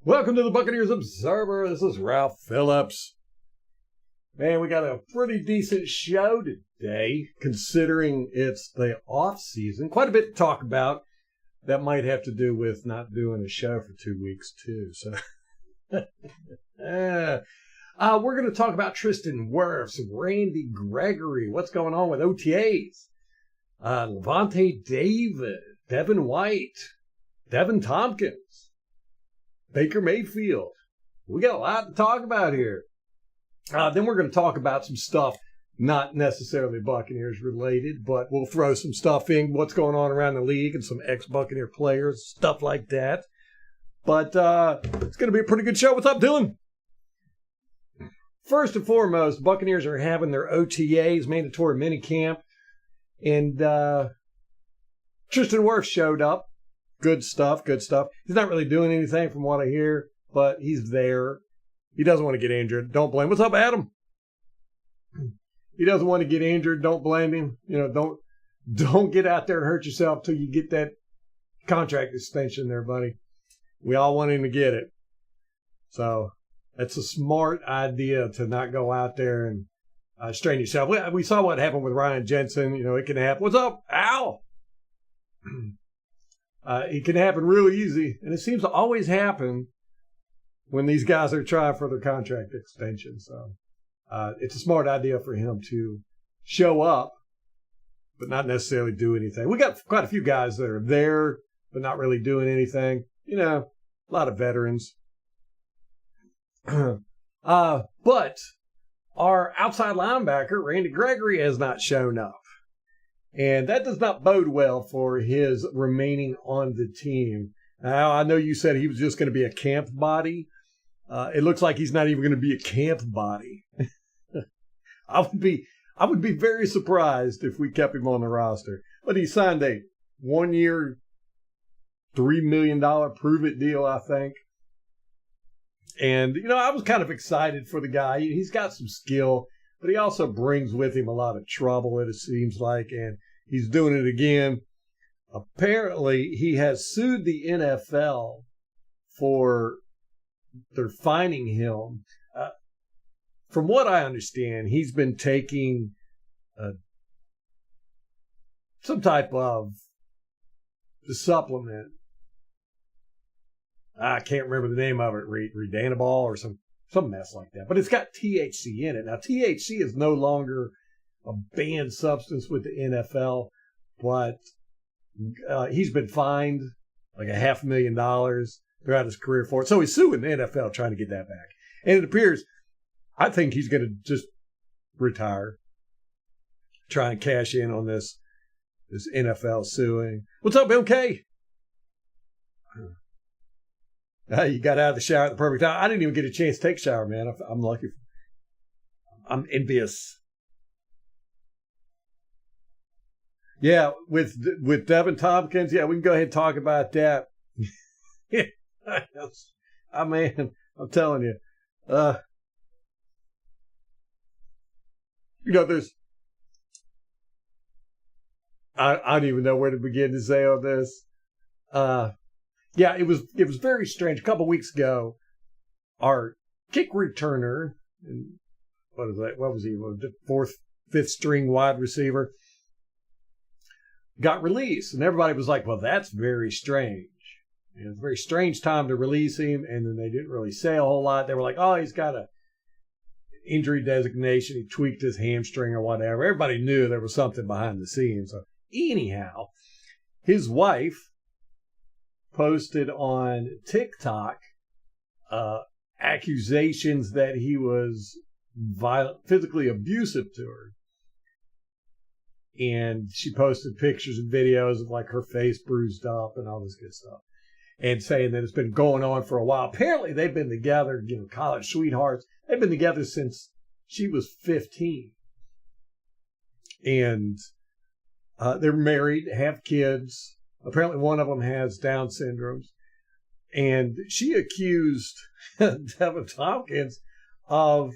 Welcome to the Buccaneers Observer. This is Ralph Phillips. Man, we got a pretty decent show today, considering it's the off season. Quite a bit to talk about. That might have to do with not doing a show for 2 weeks, too. So, we're going to talk about Tristan Wirfs, Randy Gregory, what's going on with OTAs, Levante David, Devin White, Devin Tompkins, Baker Mayfield. We got a lot to talk about here. Then we're going to talk about some stuff not necessarily Buccaneers related, but we'll throw some stuff in, what's going on around the league and some ex-Buccaneer players, stuff like that. But it's going to be a pretty good show. What's up, Dylan? First and foremost, Buccaneers are having their OTAs, mandatory minicamp, and Tristan Wirfs showed up. Good stuff, good stuff. He's not really doing anything from what I hear, but he's there. He doesn't want to get injured. Don't blame him. What's up, Adam? He doesn't want to get injured. Don't blame him. You know, don't get out there and hurt yourself till you get that contract extension there, buddy. We all want him to get it. So that's a smart idea to not go out there and strain yourself. We saw what happened with Ryan Jensen. You know, it can happen. What's up, Al? It can happen real easy, and it seems to always happen when these guys are trying for their contract extension. So it's a smart idea for him to show up, but not necessarily do anything. We got quite a few guys that are there, but not really doing anything. You know, a lot of veterans. But our outside linebacker, Randy Gregory, has not shown up. And that does not bode well for his remaining on the team. Now, I know you said he was just going to be a camp body. It looks like he's not even going to be a camp body. I would be very surprised if we kept him on the roster. But he signed a 1-year, $3 million prove-it deal, I think. And, you know, I was kind of excited for the guy. He's got some skill, but he also brings with him a lot of trouble, it seems like, and he's doing it again. Apparently, he has sued the NFL for their fining him. From what I understand, he's been taking some type of supplement. I can't remember the name of it, Redanabol or some mess like that. But it's got THC in it. Now, THC is no longer a banned substance with the NFL, but he's been fined like $500,000 throughout his career for it. So he's suing the NFL trying to get that back. And it appears, I think he's going to just retire, try and cash in on this NFL suing. What's up, MK? You got out of the shower at the perfect time. I didn't even get a chance to take a shower, man. I'm lucky. I'm envious. Yeah, with Devin Tompkins, yeah, we can go ahead and talk about that. Man, I'm telling you. You know, I don't even know where to begin to say on this. Yeah, it was very strange. A couple of weeks ago, our kick returner, what was he? The fourth, fifth string wide receiver, got released, and everybody was like, "Well, that's very strange. And it's a very strange time to release him." And then they didn't really say a whole lot. They were like, "Oh, he's got a injury designation. He tweaked his hamstring or whatever." Everybody knew there was something behind the scenes. So anyhow, his wife posted on TikTok accusations that he was physically abusive to her. And she posted pictures and videos of like her face bruised up and all this good stuff. And saying that it's been going on for a while. Apparently they've been together, you know, college sweethearts. They've been together since she was 15. And they're married, have kids. Apparently one of them has Down syndrome. And she accused Devin Tompkins of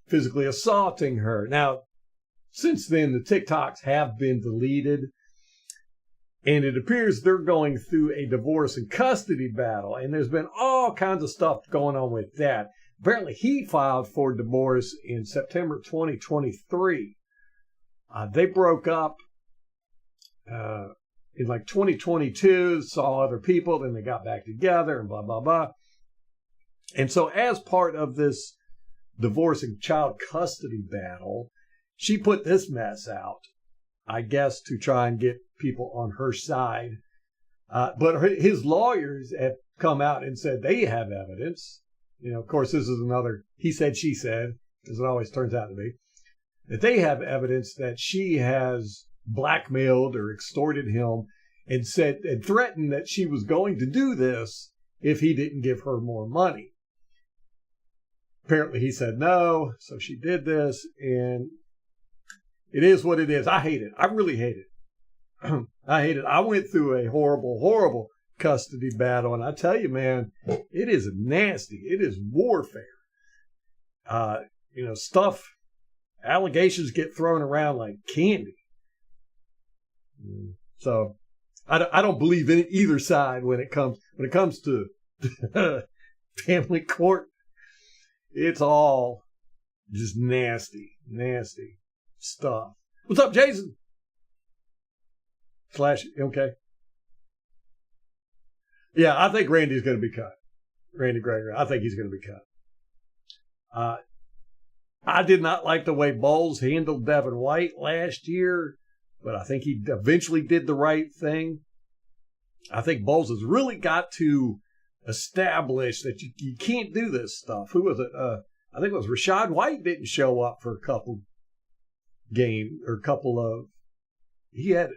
physically assaulting her. Now, since then, the TikToks have been deleted. And it appears they're going through a divorce and custody battle. And there's been all kinds of stuff going on with that. Apparently, he filed for divorce in September 2023. They broke up in like 2022, saw other people, then they got back together and blah, blah, blah. And so as part of this divorce and child custody battle, she put this mess out, I guess, to try and get people on her side. But his lawyers have come out and said they have evidence. You know, of course, this is another he said, she said, as it always turns out to be, that they have evidence that she has blackmailed or extorted him and said and threatened that she was going to do this if he didn't give her more money. Apparently he said no, so she did this, and it is what it is. I hate it. I really hate it. I hate it. I went through a horrible, horrible custody battle, and I tell you, man, it is nasty. It is warfare. Stuff, allegations get thrown around like candy. So I don't believe in either side when it comes to family court. It's all just nasty stuff. What's up, Jason? Okay. Yeah, I think Randy's going to be cut. Randy Gregory. I think he's going to be cut. I did not like the way Bowles handled Devin White last year, but I think he eventually did the right thing. I think Bowles has really got to establish that you can't do this stuff. Who was it? I think it was Rashad White didn't show up for a couple of, he had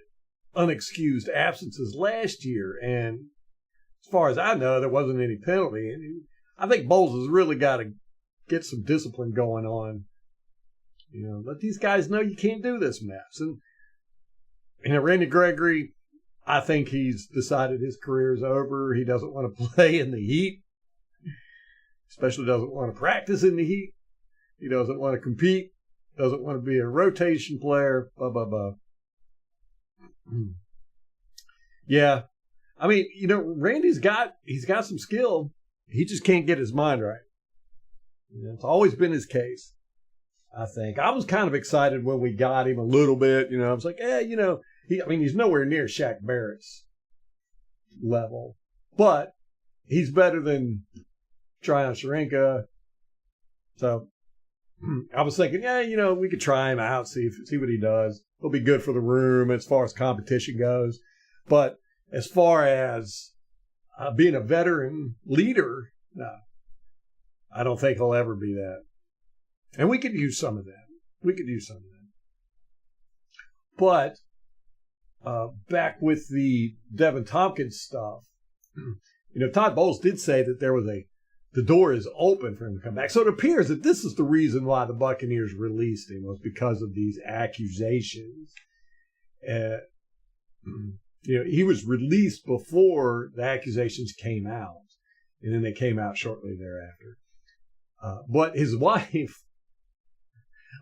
unexcused absences last year, and as far as I know, there wasn't any penalty. And I think Bowles has really got to get some discipline going on. Let these guys know you can't do this mess. And Randy Gregory, I think he's decided his career is over. He doesn't want to play in the heat, especially doesn't want to practice in the heat. He doesn't want to compete, doesn't want to be a rotation player, blah, blah, blah. Yeah. I mean, Randy's got some skill. He just can't get his mind right. It's always been his case, I think. I was kind of excited when we got him a little bit. I was like, he's nowhere near Shaq Barrett's level, but he's better than Tryon Sharenka. So I was thinking, we could try him out, see what he does. He'll be good for the room as far as competition goes. But as far as being a veteran leader, no, I don't think he'll ever be that. And we could use some of that. But back with the Devin Tompkins stuff, Todd Bowles did say that the door is open for him to come back. So it appears that this is the reason why the Buccaneers released him, was because of these accusations. He was released before the accusations came out, and then they came out shortly thereafter. But his wife,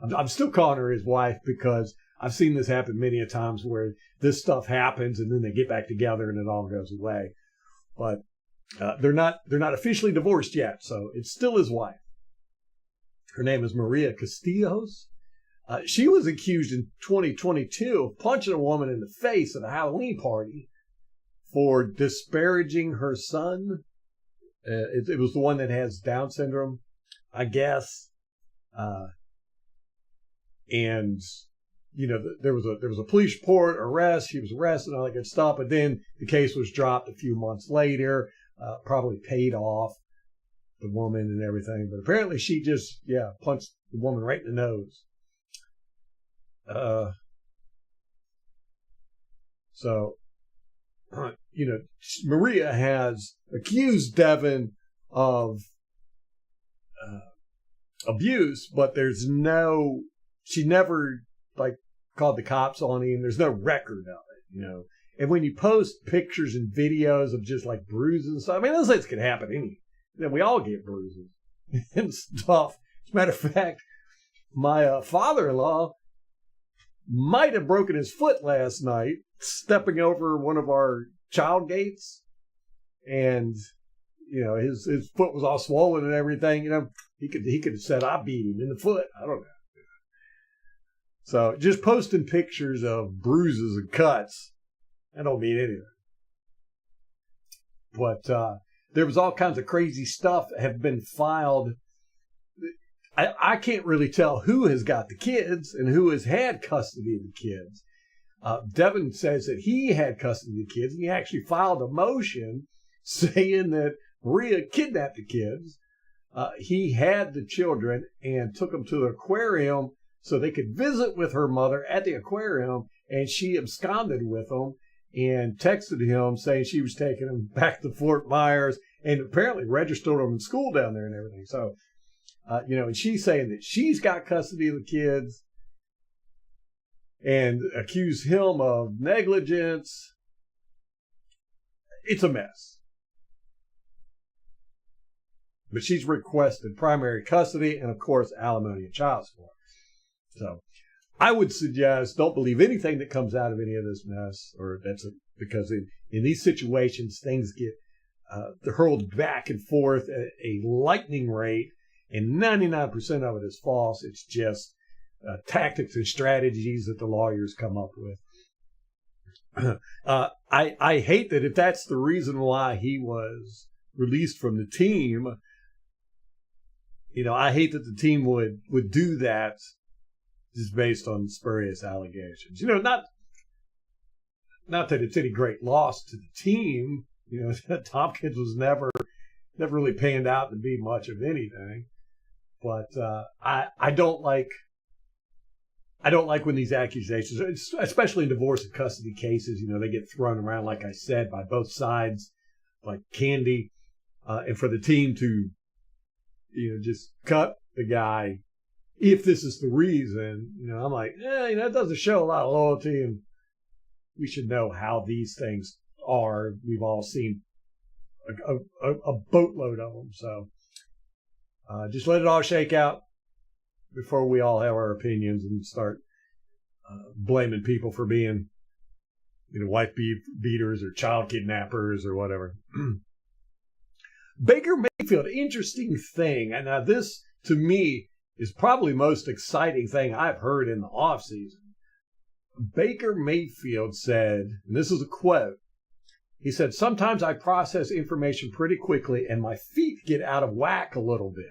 I'm still calling her his wife because I've seen this happen many a times where this stuff happens and then they get back together and it all goes away. But they're not officially divorced yet, so it's still his wife. Her name is Maria Castillos. She was accused in 2022 of punching a woman in the face at a Halloween party for disparaging her son. It was the one that has Down syndrome, I guess. And there was a police report, arrest. She was arrested, all that good stuff. But then the case was dropped a few months later. Probably paid off the woman and everything. But apparently she just punched the woman right in the nose. So Maria has accused Devin of abuse, but she never called the cops on him. There's no record of it, And when you post pictures and videos of just bruises and stuff, I mean, those things can happen. We all get bruises and stuff. As a matter of fact, my father-in-law might have broken his foot last night stepping over one of our child gates. And, his foot was all swollen and everything. He could have said, I beat him in the foot. I don't know. So just posting pictures of bruises and cuts, that don't mean anything. But there was all kinds of crazy stuff that have been filed. I can't really tell who has got the kids and who has had custody of the kids. Devin says that he had custody of the kids, and he actually filed a motion saying that Maria kidnapped the kids. He had the children and took them to the aquarium so they could visit with her mother at the aquarium, and she absconded with them and texted him saying she was taking them back to Fort Myers and apparently registered them in school down there and everything. So, and she's saying that she's got custody of the kids and accused him of negligence. It's a mess. But she's requested primary custody and, of course, alimony and child support. So I would suggest don't believe anything that comes out of any of this mess, because in these situations, things get hurled back and forth at a lightning rate, and 99% of it is false. It's just tactics and strategies that the lawyers come up with. I hate that if that's the reason why he was released from the team, I hate that the team would do that just based on spurious allegations. Not that it's any great loss to the team. Tompkins was never really panned out to be much of anything. But I don't like when these accusations, especially in divorce and custody cases, they get thrown around, like I said, by both sides like candy, and for the team to just cut the guy. If this is the reason, I'm like, that doesn't show a lot of loyalty, and we should know how these things are. We've all seen a boatload of them. So just let it all shake out before we all have our opinions and start blaming people for being, wife beaters or child kidnappers or whatever. Baker Mayfield, interesting thing. And now this, to me, is probably the most exciting thing I've heard in the offseason. Baker Mayfield said, and this is a quote, he said, "Sometimes I process information pretty quickly and my feet get out of whack a little bit."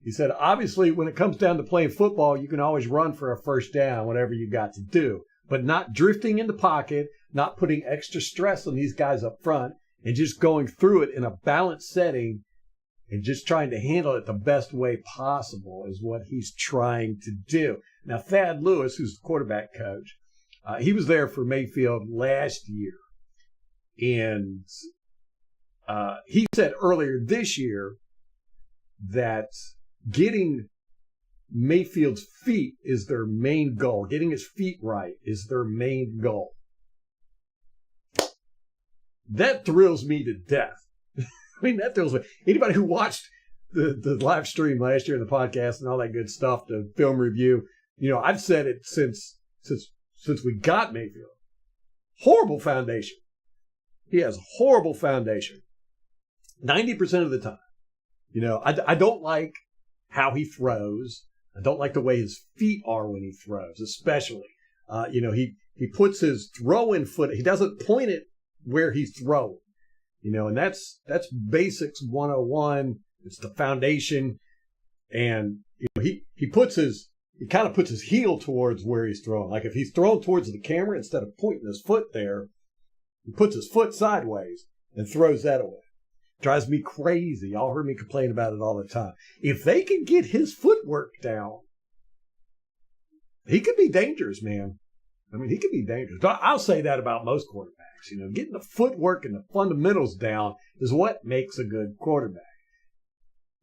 He said, "Obviously, when it comes down to playing football, you can always run for a first down, whatever you got to do, but not drifting in the pocket, not putting extra stress on these guys up front, and just going through it in a balanced setting and just trying to handle it the best way possible is what he's trying to do." Now, Thad Lewis, who's the quarterback coach, he was there for Mayfield last year. And he said earlier this year that getting Mayfield's feet is their main goal. Getting his feet right is their main goal. That thrills me to death. That thrills me. Anybody who watched the live stream last year, the podcast and all that good stuff, the film review, I've said it since we got Mayfield. Horrible foundation. He has horrible foundation. 90% of the time. I don't like how he throws. I don't like the way his feet are when he throws, especially. He puts his throwing foot, he doesn't point it where he's throwing. And that's basics 101. It's the foundation. And he kind of puts his heel towards where he's throwing. Like if he's throwing towards the camera, instead of pointing his foot there, he puts his foot sideways and throws that away. Drives me crazy. Y'all heard me complain about it all the time. If they can get his footwork down, he could be dangerous, man. He could be dangerous. I'll say that about most quarterbacks. Getting the footwork and the fundamentals down is what makes a good quarterback.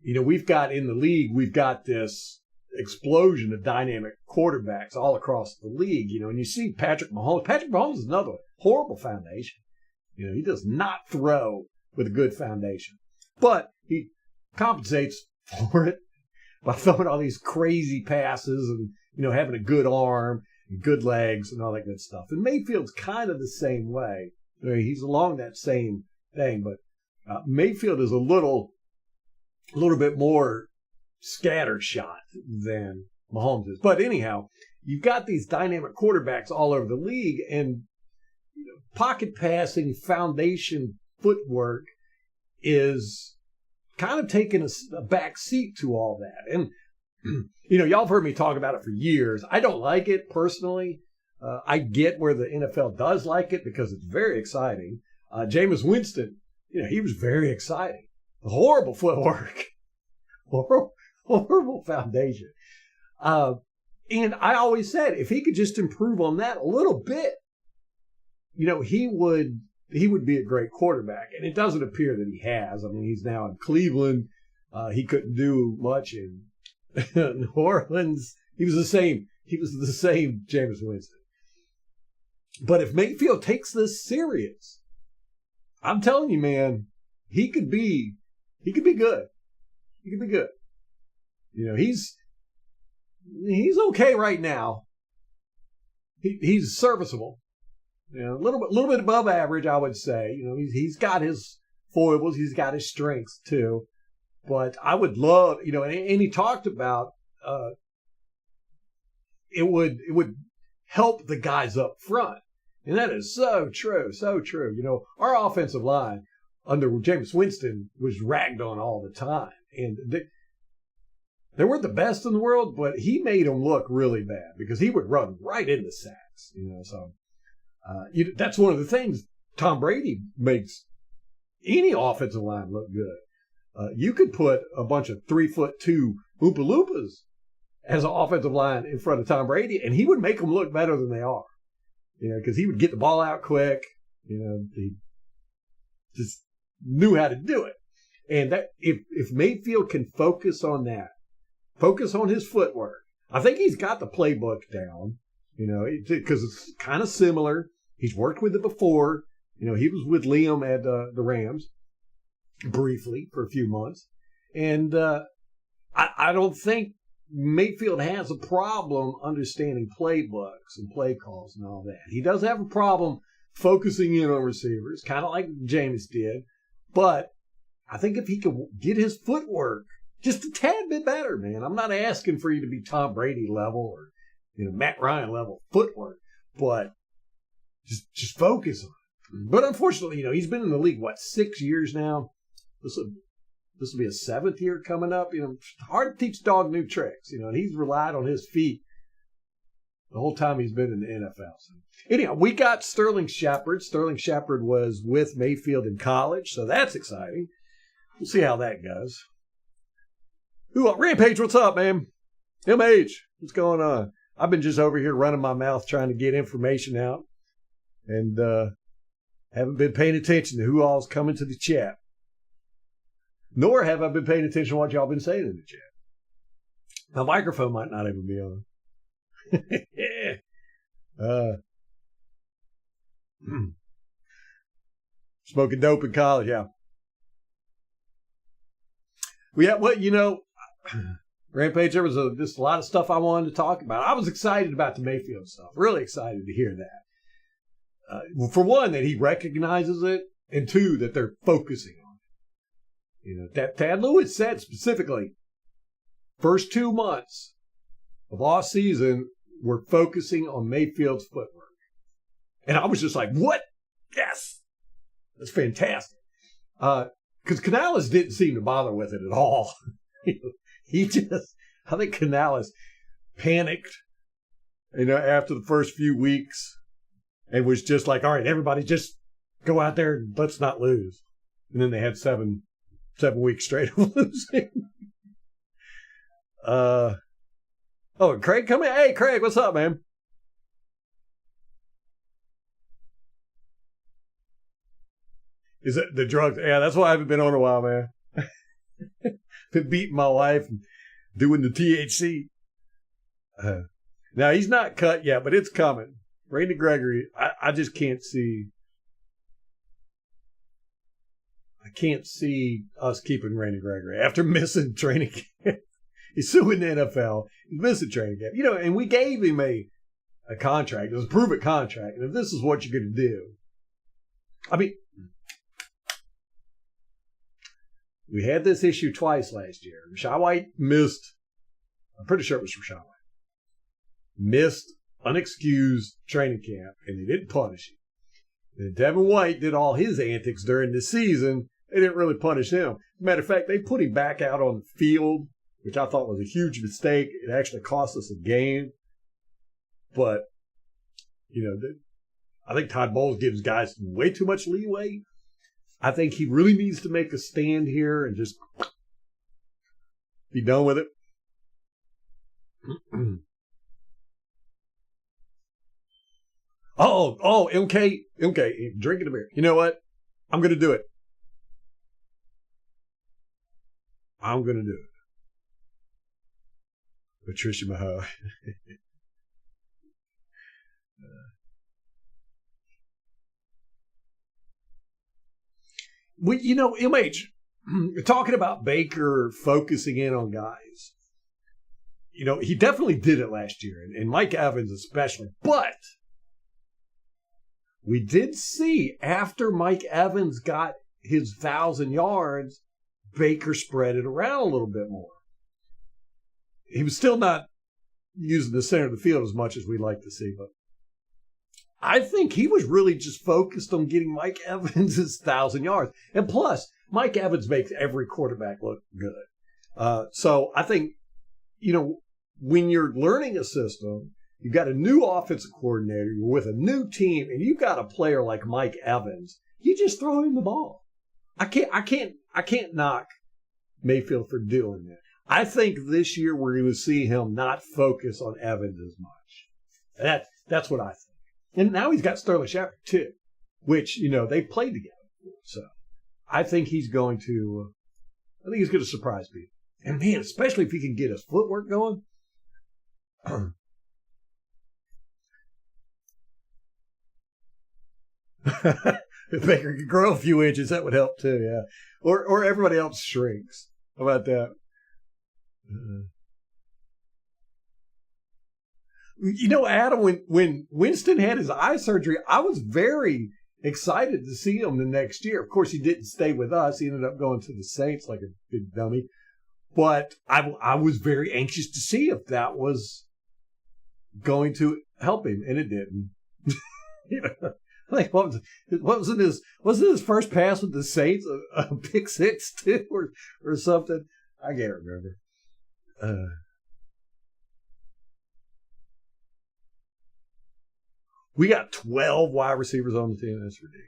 We've got in the league, we've got this explosion of dynamic quarterbacks all across the league, and you see Patrick Mahomes. Patrick Mahomes is another one. Horrible foundation. He does not throw with a good foundation, but he compensates for it by throwing all these crazy passes having a good arm and good legs and all that good stuff. And Mayfield's kind of the same way. He's along that same thing, but Mayfield is a little bit more scattershot than Mahomes is. But anyhow, you've got these dynamic quarterbacks all over the league, and pocket passing, foundation footwork is kind of taking a back seat to all that. And, y'all have heard me talk about it for years. I don't like it personally. I get where the NFL does like it because it's very exciting. Jameis Winston, he was very exciting. Horrible footwork. Horrible foundation. And I always said if he could just improve on that a little bit, he would be a great quarterback. And it doesn't appear that he has. I mean, he's now in Cleveland. He couldn't do much in New Orleans. He was the same Jameis Winston. But if Mayfield takes this serious, I'm telling you, man, he could be good. He could be good. He's okay right now. He's serviceable. A little bit above average, I would say. He's got his foibles, he's got his strengths too. But I would love, and he talked about it would help the guys up front. And that is so true, so true. Our offensive line under Jameis Winston was ragged on all the time. And they weren't the best in the world, but he made them look really bad because he would run right into sacks. So that's one of the things Tom Brady makes any offensive line look good. You could put a bunch of 3'2" Oompa Loompas as an offensive line in front of Tom Brady, and he would make them look better than they are. Because he would get the ball out quick. He just knew how to do it. And that if Mayfield can focus on that, focus on his footwork, I think he's got the playbook down. Because it's kind of similar. He's worked with it before. He was with Liam at the Rams briefly for a few months. And I don't think Mayfield has a problem understanding playbooks and play calls and all that. He does have a problem focusing in on receivers, kind of like Jameis did. But I think if he could get his footwork just a tad bit better, man. I'm not asking for you to be Tom Brady level or Matt Ryan level footwork, but just focus on it. But unfortunately, he's been in the league 6 years now. This will be a 7th year coming up. Hard to teach dog new tricks. And he's relied on his feet the whole time he's been in the NFL. So anyhow, we got Sterling Shepard. Sterling Shepard was with Mayfield in college, so that's exciting. We'll see how that goes. Rampage, what's up, man? MH, what's going on? I've been just over here running my mouth trying to get information out, and haven't been paying attention to who all's coming to the chat. Nor have I been paying attention to what y'all been saying in the chat. My microphone might not even be on. Smoking dope in college, yeah. Rampage, there was just a lot of stuff I wanted to talk about. I was excited about the Mayfield stuff. Really excited to hear that. For one, that he recognizes it, and two, that they're focusing on it. That Tad Lewis said specifically, first 2 months of off season, we're focusing on Mayfield's footwork. And I was just like, what? Yes. That's fantastic. Because Canales didn't seem to bother with it at all. I think Canales panicked, after the first few weeks and was just like, all right, everybody just go out there and let's not lose. And then they had seven weeks straight of losing. Craig, come in. Hey, Craig, what's up, man? Is it the drugs? Yeah, that's why I haven't been on a while, man. Been beating my wife and doing the THC. Now, he's not cut yet, but it's coming. Randy Gregory, I just can't see. I can't see us keeping Randy Gregory after missing training camp. He's suing the NFL. missing training camp. And we gave him a contract. It was a prove-it contract. And if this is what you're going to do, I mean, we had this issue twice last year. Rachaad White missed, I'm pretty sure it was Rachaad White, missed unexcused training camp, and they didn't punish him. And Devin White did all his antics during the season. They didn't really punish him. Matter of fact, they put him back out on the field, which I thought was a huge mistake. It actually cost us a game. But, I think Todd Bowles gives guys way too much leeway. I think he really needs to make a stand here and just be done with it. MK, drinking a beer. You know what? I'm going to do it. I'm going to do it. Patricia Mahoe. MH, talking about Baker focusing in on guys, he definitely did it last year, and Mike Evans especially. But we did see after Mike Evans got his 1,000 yards, Baker spread it around a little bit more. He was still not using the center of the field as much as we'd like to see, but I think he was really just focused on getting Mike Evans his 1,000 yards. And plus, Mike Evans makes every quarterback look good. So I think, when you're learning a system, you've got a new offensive coordinator, you're with a new team, and you've got a player like Mike Evans, you just throw him the ball. I can't knock Mayfield for doing that. I think this year we're going to see him not focus on Evans as much. That's what I think. And now he's got Sterling Shepard too, which, they played together. So I think he's going to surprise people. And man, especially if he can get his footwork going. If Baker could grow a few inches, that would help too, yeah. Or everybody else shrinks. How about that? Adam, when Winston had his eye surgery, I was very excited to see him the next year. Of course, he didn't stay with us. He ended up going to the Saints like a big dummy. But I was very anxious to see if that was going to help him, and it didn't. Like wasn't his first pass with the Saints a pick six too, or something? I can't remember. We got 12 wide receivers on the team. That's ridiculous.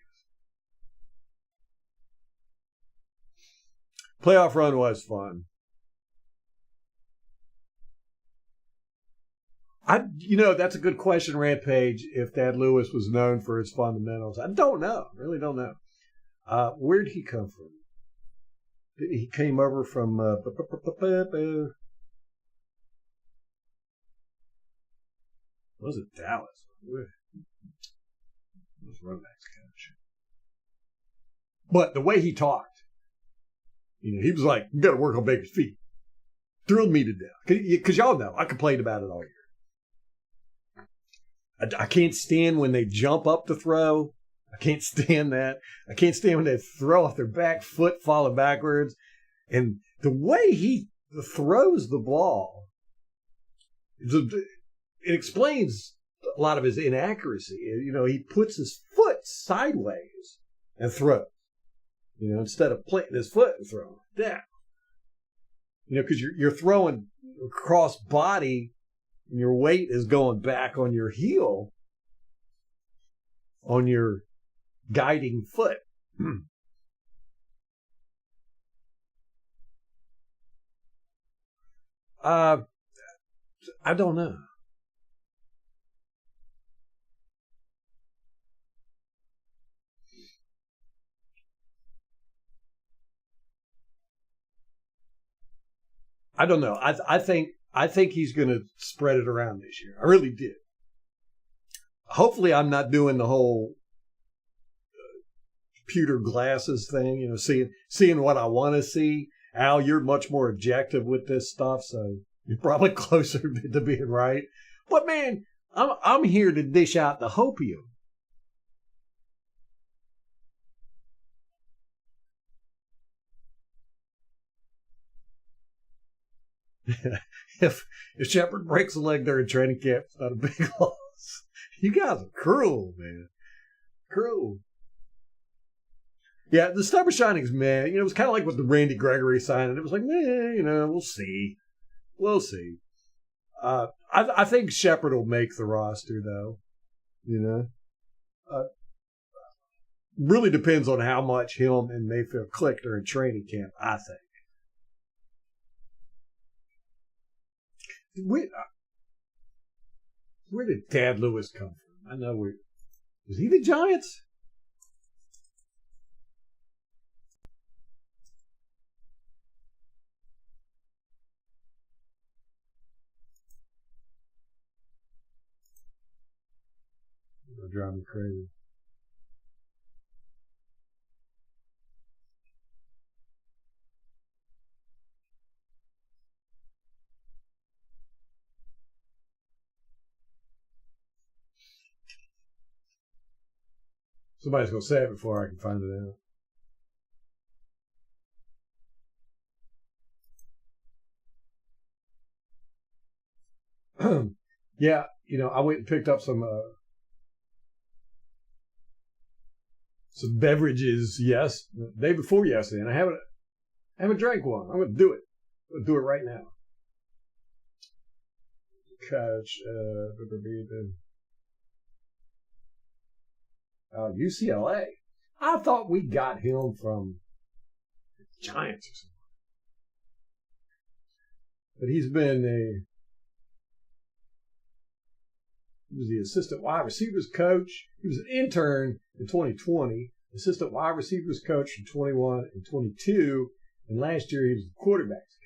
Playoff run was fun. That's a good question, Rampage, if Thad Lewis was known for his fundamentals. I don't know. I really don't know. Where did he come from? He came over from was it Dallas? Those runbacks kind of shit. But the way he talked, he was like, "You got to work on Baker's feet." Thrilled me to death because y'all know I complained about it all year. I can't stand when they jump up to throw. I can't stand that. I can't stand when they throw off their back foot, falling backwards. And the way he throws the ball, it explains a lot of his inaccuracy. He puts his foot sideways and throws, instead of planting his foot and throwing down. Because you're throwing across body, and your weight is going back on your heel, on your guiding foot. I don't know. I don't know. I think he's going to spread it around this year. I really did. Hopefully, I'm not doing the whole pewter glasses thing. Seeing what I want to see. Al, you're much more objective with this stuff, so You're probably closer to being right. But man, I'm here to dish out the hopium. if Shepard breaks a leg during training camp, it's not a big loss. You guys are cruel, man. Cruel. Yeah, the Star of Shining's man. It was kind of like with the Randy Gregory signing. It was like, we'll see. We'll see. I think Shepard will make the roster, though. Really depends on how much him and Mayfield click during training camp, I think. Where did Tad Lewis come from? I know was he the Giants? It'll drive me crazy. Somebody's going to say it before I can find it out. Yeah, I went and picked up some beverages. Yes, the day before yesterday, and I haven't drank one. I'm going to do it. I'm going to do it right now. Coach, UCLA. I thought we got him from the Giants or something. But he was the assistant wide receivers coach. He was an intern in 2020, assistant wide receivers coach from 21 and 22, and last year he was the quarterbacks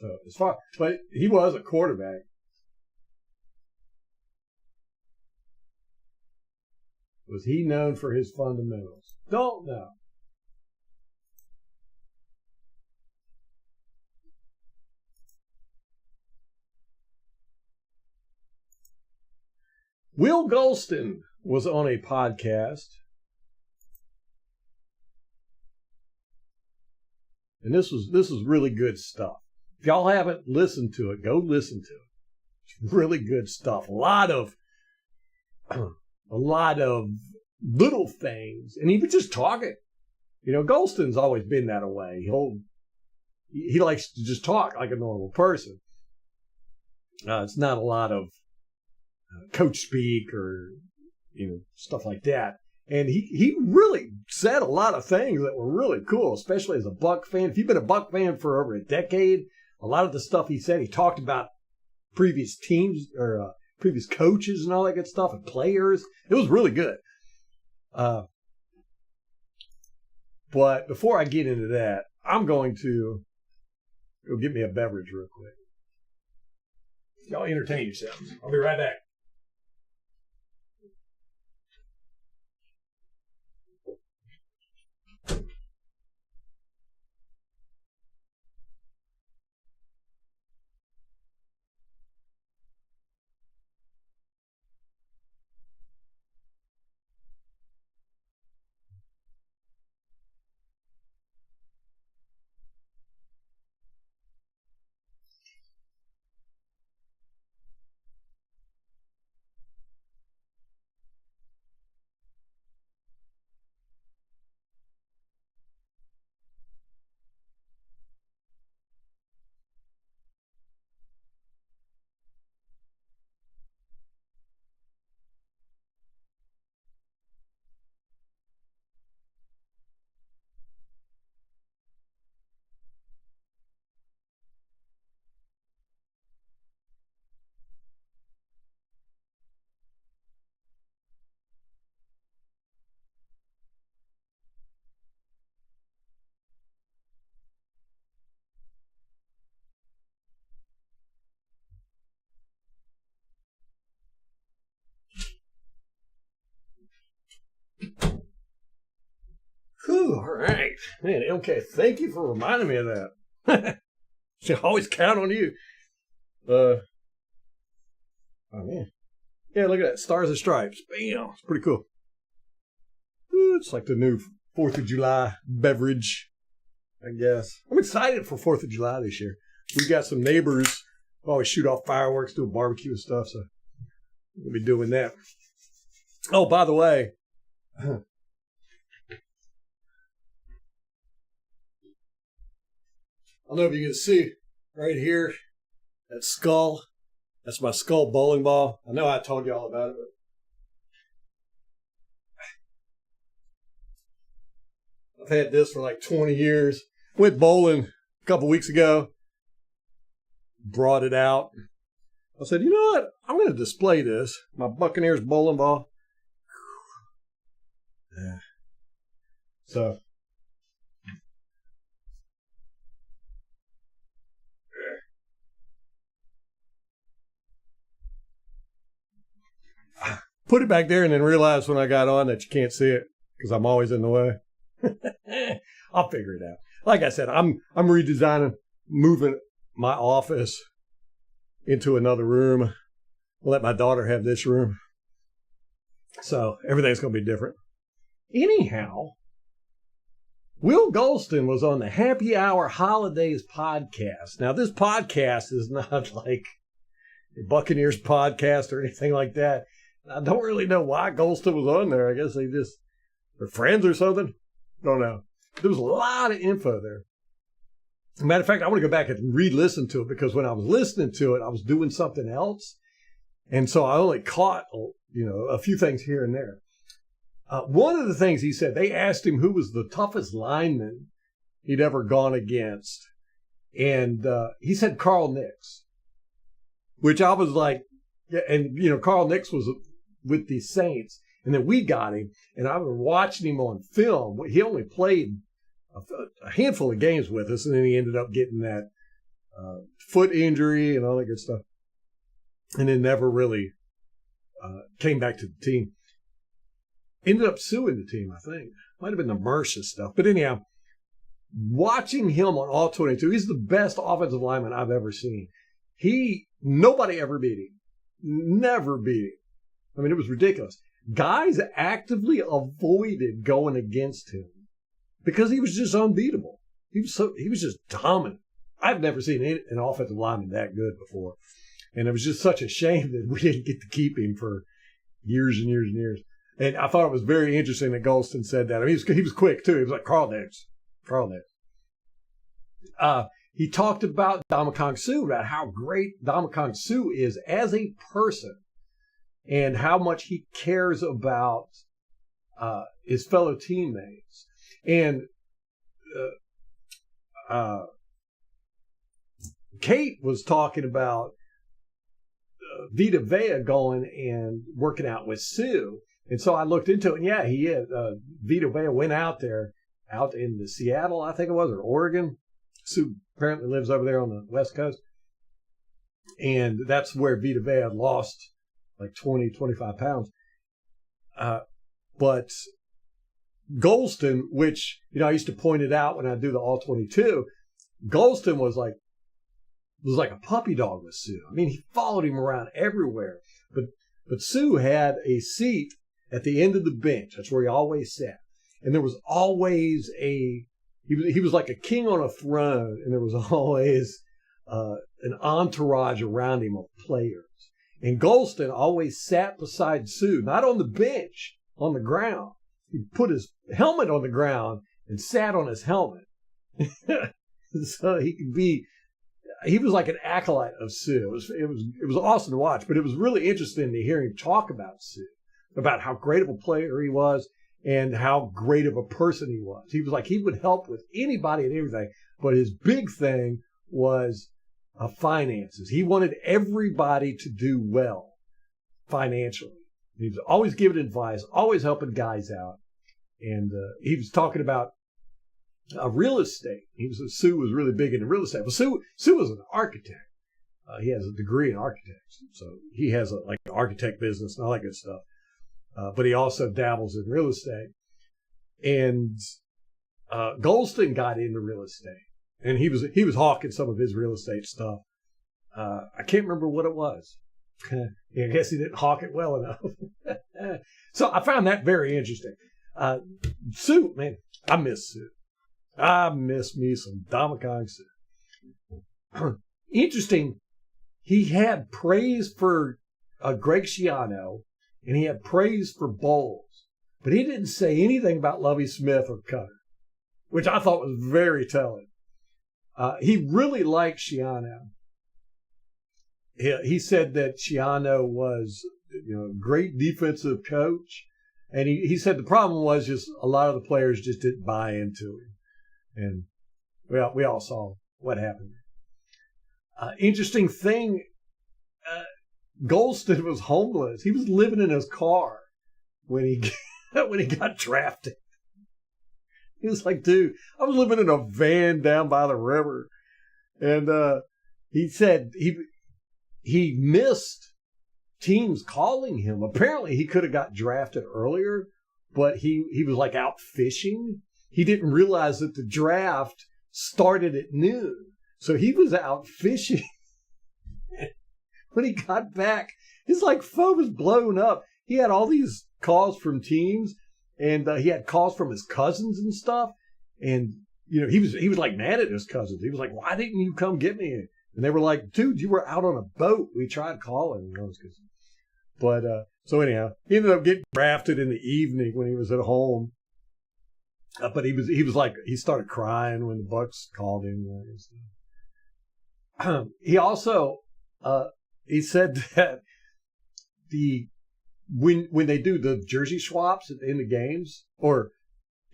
coach. So but he was a quarterback. Was he known for his fundamentals? Don't know. Will Golston was on a podcast, and this was really good stuff. If y'all haven't listened to it, go listen to it. It's really good stuff. A lot of little things, and he was just talking. Golston's always been that way. He likes to just talk like a normal person. It's not a lot of coach speak or stuff like that. And he really said a lot of things that were really cool, especially as a Buck fan. If you've been a Buck fan for over a decade, a lot of the stuff he said, he talked about previous teams or previous coaches and all that good stuff and players. It was really good. But before I get into that, I'm going to go get me a beverage real quick. Y'all entertain yourselves. I'll be right back. Ooh, all right. Man, okay, thank you for reminding me of that. I always count on you. Oh, man. Yeah, look at that. Stars and Stripes. Bam. It's pretty cool. Ooh, it's like the new 4th of July beverage, I guess. I'm excited for 4th of July this year. We got some neighbors who always shoot off fireworks, do a barbecue and stuff, so we'll be doing that. Oh, by the way, I don't know if you can see right here, that skull. That's my skull bowling ball. I know I told you all about it, but I've had this for like 20 years. Went bowling a couple weeks ago. Brought it out. I said, you know what? I'm going to display this. My Buccaneers bowling ball. Yeah. So. Put it back there and then realized when I got on that you can't see it because I'm always in the way. I'll figure it out. Like I said, I'm redesigning, moving my office into another room. I'll let my daughter have this room. So everything's going to be different. Anyhow, Will Golston was on the Happy Hour Holidays podcast. Now, this podcast is not like a Buccaneers podcast or anything like that. I don't really know why Golston was on there. I guess they're friends or something. Don't know. There was a lot of info there. As a matter of fact, I want to go back and re-listen to it because when I was listening to it, I was doing something else. And so I only caught, a few things here and there. One of the things he said, they asked him who was the toughest lineman he'd ever gone against. And he said Carl Nix, which I was like, yeah, and, Carl Nix was with the Saints. And then we got him, and I was watching him on film. He only played a handful of games with us, and then he ended up getting that foot injury and all that good stuff. And then never really came back to the team. Ended up suing the team, I think. Might have been the Mercer stuff. But anyhow, watching him on all 22, he's the best offensive lineman I've ever seen. Nobody ever beat him. Never beat him. I mean, it was ridiculous. Guys actively avoided going against him because he was just unbeatable. He was just dominant. I've never seen an offensive lineman that good before. And it was just such a shame that we didn't get to keep him for years and years and years. And I thought it was very interesting that Golston said that. I mean, he was quick, too. He was like, Carl Nix. He talked about Ndamukong Suh, about how great Ndamukong Suh is as a person and how much he cares about his fellow teammates. And Kate was talking about Vita Vea going and working out with Suh. And so I looked into it, and yeah, he is. Vita Vea went out there, out in the Seattle, I think it was, or Oregon. Suh apparently lives over there on the West Coast. And that's where Vita Vea lost like 20, 25 pounds. But Golston, which, I used to point it out when I do the All-22, Golston was like a puppy dog with Suh. I mean, he followed him around everywhere. But Suh had a seat at the end of the bench. That's where he always sat. And there was always he was like a king on a throne, and there was always an entourage around him of players. And Golston always sat beside Suh, not on the bench, on the ground. He put his helmet on the ground and sat on his helmet. So he was like an acolyte of Suh. It was awesome to watch, but it was really interesting to hear him talk about Suh, about how great of a player he was and how great of a person he was. He was like, he would help with anybody and everything, but his big thing was finances. He wanted everybody to do well financially. He was always giving advice, always helping guys out. And he was talking about real estate. Suh was really big into real estate. Well, Suh was an architect. He has a degree in architecture, so he has an architect business and all that good stuff. But he also dabbles in real estate. And Golston got into real estate, and he was hawking some of his real estate stuff. I can't remember what it was. I guess he didn't hawk it well enough. So I found that very interesting. Sue, man, I miss Sue. I miss me some Domicon Sue. Interesting. He had praise for Greg Schiano, and he had praise for Bowles, but he didn't say anything about Lovie Smith or Cutter, which I thought was very telling. He really liked Schiano. He said that Schiano was, a great defensive coach, and he said the problem was just a lot of the players just didn't buy into him, and we all saw what happened. Interesting thing, Golston was homeless. He was living in his car when he got drafted. He was like, dude, I was living in a van down by the river, and he said he missed teams calling him. Apparently, he could have got drafted earlier, but he was like out fishing. He didn't realize that the draft started at noon. So he was out fishing. When he got back, his phone was blown up. He had all these calls from teams, and he had calls from his cousins and stuff. And he was like mad at his cousins. He was like, "Why didn't you come get me?" And they were like, "Dude, you were out on a boat. We tried calling." But so anyhow, he ended up getting drafted in the evening when he was at home. But he started crying when the Bucs called him. He also he said that when they do the jersey swaps in the games, or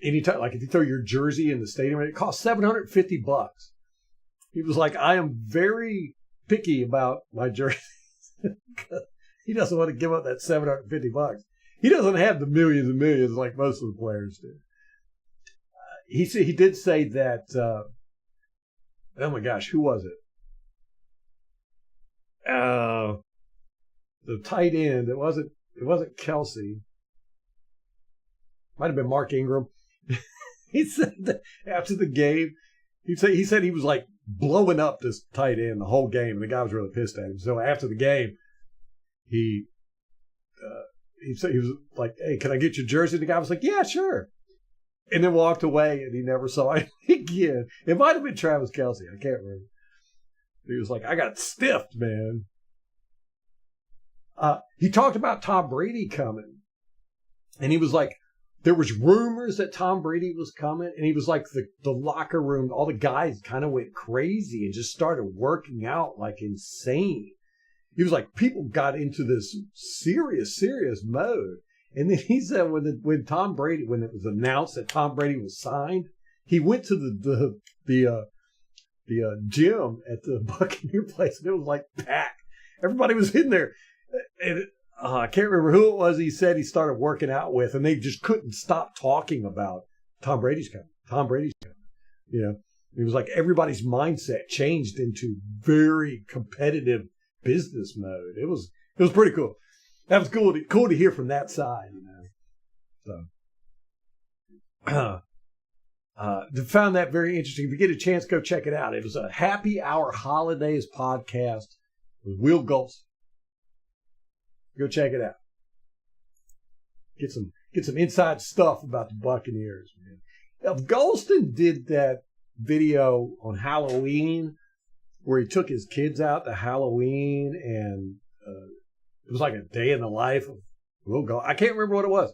anytime, like if you throw your jersey in the stadium, it costs $750. He was like, I am very picky about my jersey. He doesn't want to give up that $750. He doesn't have the millions and millions like most of the players do. He did say that. Oh my gosh, who was it? The tight end. It wasn't Kelsey. Might have been Mark Ingram. He said that after the game, he said he was like blowing up this tight end the whole game, and the guy was really pissed at him. So after the game, he said, he was like, "Hey, can I get your jersey?" The guy was like, "Yeah, sure," and then walked away, and he never saw him again. It might have been Travis Kelsey. I can't remember. He was like, "I got stiffed, man." He talked about Tom Brady coming, and he was like, there was rumors that Tom Brady was coming, and he was like, the locker room, all the guys kind of went crazy and just started working out like insane. He was like, people got into this serious mode. And then he said when it was announced that Tom Brady was signed, he went to the gym at the Buccaneer place, and it was like packed. Everybody was in there. And I can't remember who it was he said he started working out with, and they just couldn't stop talking about Tom Brady's coming. Tom Brady's coming. It was like everybody's mindset changed into very competitive business mode. It was pretty cool. That was cool to hear from that side. So found that very interesting. If you get a chance, go check it out. It was a Happy Hour Holidays podcast with Will Golston. Go check it out. Get some inside stuff about the Buccaneers, man. Now, Golston did that video on Halloween where he took his kids out to Halloween, and it was like a day in the life of Will Golston. I can't remember what it was.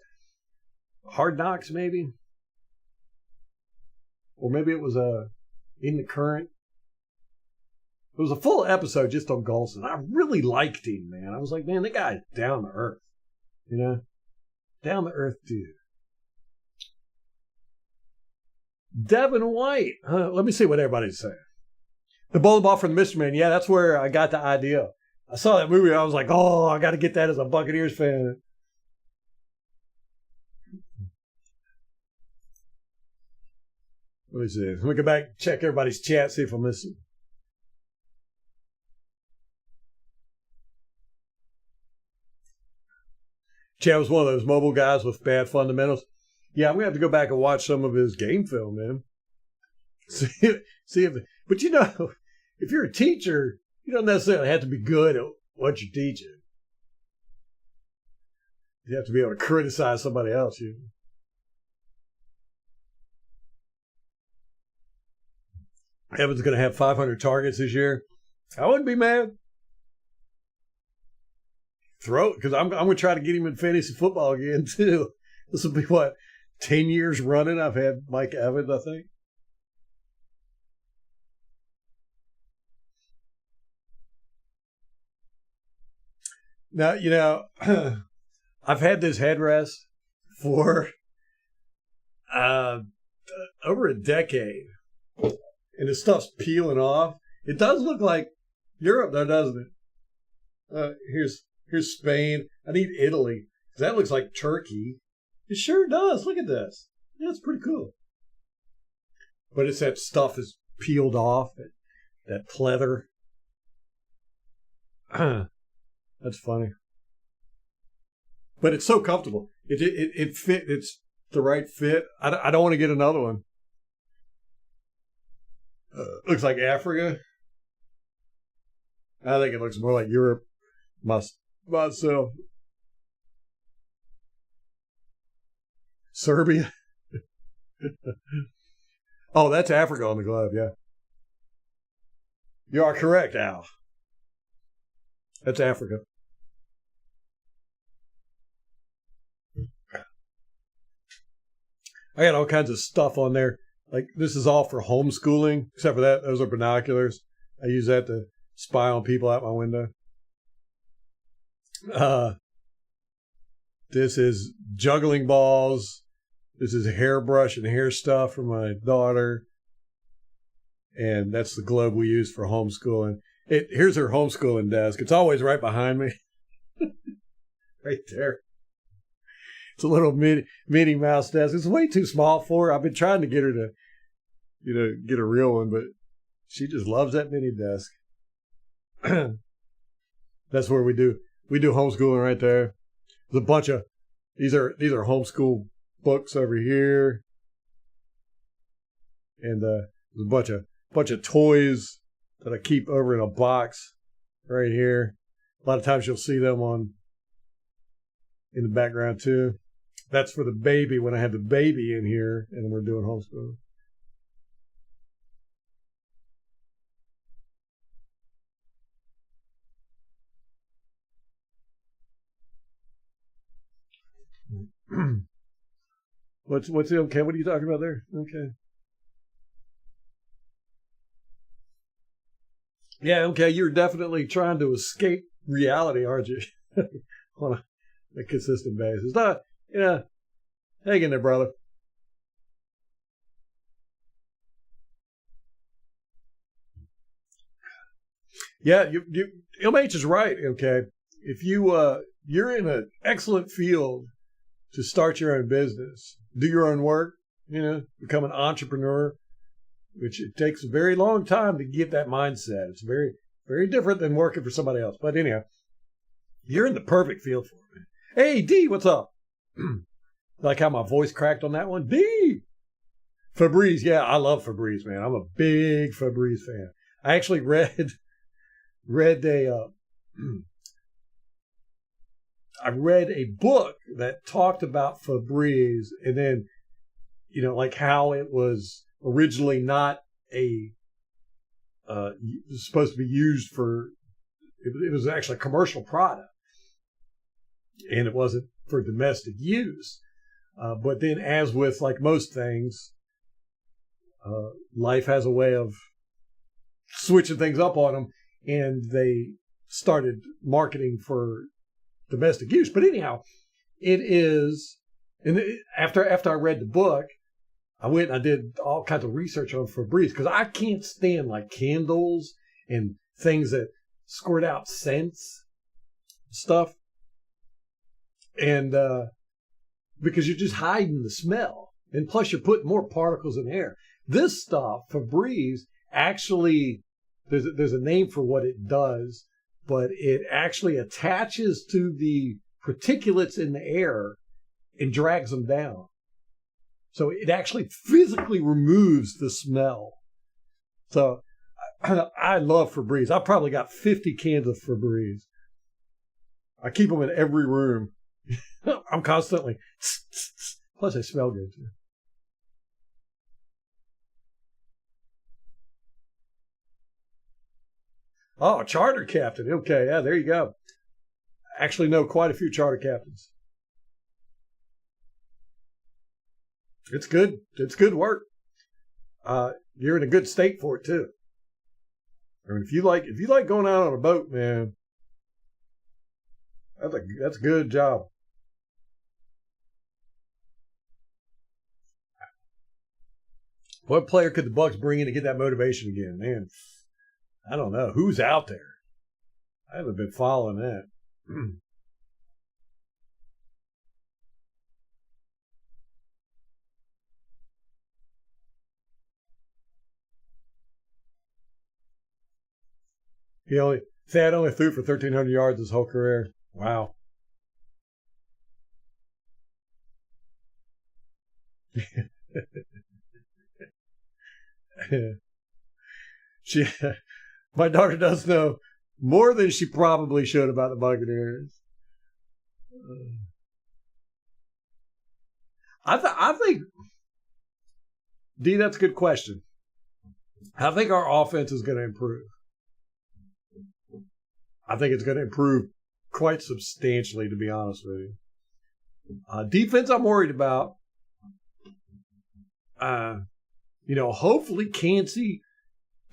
Hard Knocks, maybe? Or maybe it was In the Current. It was a full episode just on Golston. I really liked him, man. I was like, man, that guy's down to earth. Down to earth dude. Devin White. Let me see what everybody's saying. The bowling ball from the Mr. Man. Yeah, that's where I got the idea. I saw that movie. I was like, oh, I got to get that as a Buccaneers fan. Let me see. Let me go back and check everybody's chat, see if I'm missing. Chad was one of those mobile guys with bad fundamentals. Yeah, I'm gonna have to go back and watch some of his game film, man. See if, but if you're a teacher, you don't necessarily have to be good at what you're teaching. You have to be able to criticize somebody else. Evan's going to have 500 targets this year. I wouldn't be mad. Throw it, because I'm going to try to get him in fantasy football again, too. This will be, 10 years running I've had Mike Evans, I think. Now, I've had this headrest for over a decade, and the stuff's peeling off. It does look like Europe, though, doesn't it? Here's Spain. I need Italy. That looks like Turkey. It sure does. Look at this. That's pretty cool. But it's that stuff is peeled off, that pleather. That's funny. But it's so comfortable. It fit. It's the right fit. I don't want to get another one. Looks like Africa. I think it looks more like Europe myself. Serbia. Oh, that's Africa on the glove, yeah. You are correct, Al. That's Africa. I got all kinds of stuff on there. Like, this is all for homeschooling, except for that, those are binoculars. I use that to spy on people out my window. This is juggling balls. This is hairbrush and hair stuff for my daughter. And that's the globe we use for homeschooling. Here's her homeschooling desk. It's always right behind me. Right there. It's a little Minnie Mouse desk. It's way too small for her. I've been trying to get her to, get a real one, but she just loves that mini desk. That's where we do homeschooling right there. There's a bunch of these are homeschool books over here, and there's a bunch of toys that I keep over in a box right here. A lot of times you'll see them in the background too. That's for the baby when I have the baby in here and we're doing homeschooling. What's okay? What are you talking about there? Okay. Yeah, okay. You're definitely trying to escape reality, aren't you? On a consistent basis. Not, hang in there, brother. Yeah, MH is right. Okay, if you're in an excellent field to start your own business, do your own work, become an entrepreneur, which it takes a very long time to get that mindset. It's very, very different than working for somebody else. But anyhow, you're in the perfect field for it. Hey, D, what's up? Like how my voice cracked on that one? D! Febreze, yeah, I love Febreze, man. I'm a big Febreze fan. I actually read I read a book that talked about Febreze, and then, like how it was originally not supposed to be used for, it was actually a commercial product, and it wasn't for domestic use. But then, as with like most things, life has a way of switching things up on them, and they started marketing for domestic use. But anyhow, it is, and after I read the book, I went and I did all kinds of research on Febreze, because I can't stand like candles and things that squirt out scents stuff. And because you're just hiding the smell, and plus you're putting more particles in the air. This stuff, Febreze, actually, there's a name for what it does, but it actually attaches to the particulates in the air and drags them down. So it actually physically removes the smell. So I love Febreze. I've probably got 50 cans of Febreze. I keep them in every room. I'm constantly. Plus, they smell good too. Oh, charter captain. Okay, yeah, there you go. Actually know quite a few charter captains. It's good. It's good work. You're in a good state for it too. I mean, if you like going out on a boat, man, that's a good job. What player could the Bucs bring in to get that motivation again, man? I don't know who's out there. I haven't been following that. Thad only threw for 1,300 yards his whole career. Wow. she, my daughter does know more than she probably should about the Buccaneers. I think, D, that's a good question. I think our offense is going to improve. I think it's going to improve quite substantially, to be honest with you. Defense, I'm worried about. Hopefully Cansey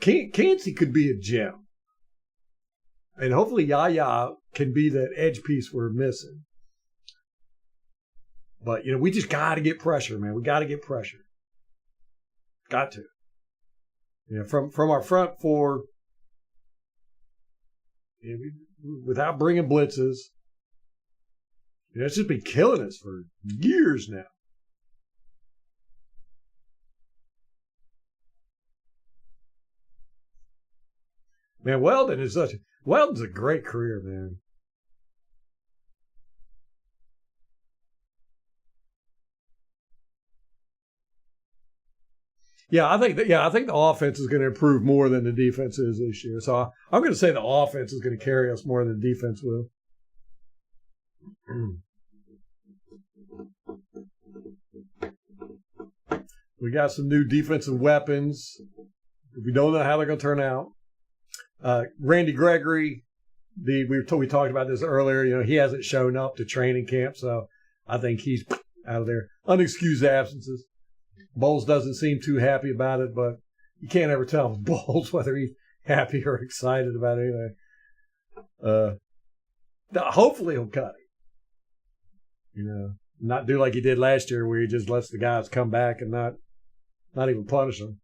could be a gem. And hopefully Yaya can be that edge piece we're missing. But, we just got to get pressure, man. We got to get pressure. Got to. From our front four, without bringing blitzes. It's just been killing us for years now. Man, Weldon's a great career, man. I think the offense is going to improve more than the defense is this year. So I'm going to say the offense is going to carry us more than the defense will. We got some new defensive weapons. We don't know how they're going to turn out. Randy Gregory, we talked about this earlier. He hasn't shown up to training camp, so I think he's out of there. Unexcused absences. Bowles doesn't seem too happy about it, but you can't ever tell with Bowles whether he's happy or excited about anything. Hopefully he'll cut it. Not do like he did last year where he just lets the guys come back and not even punish them.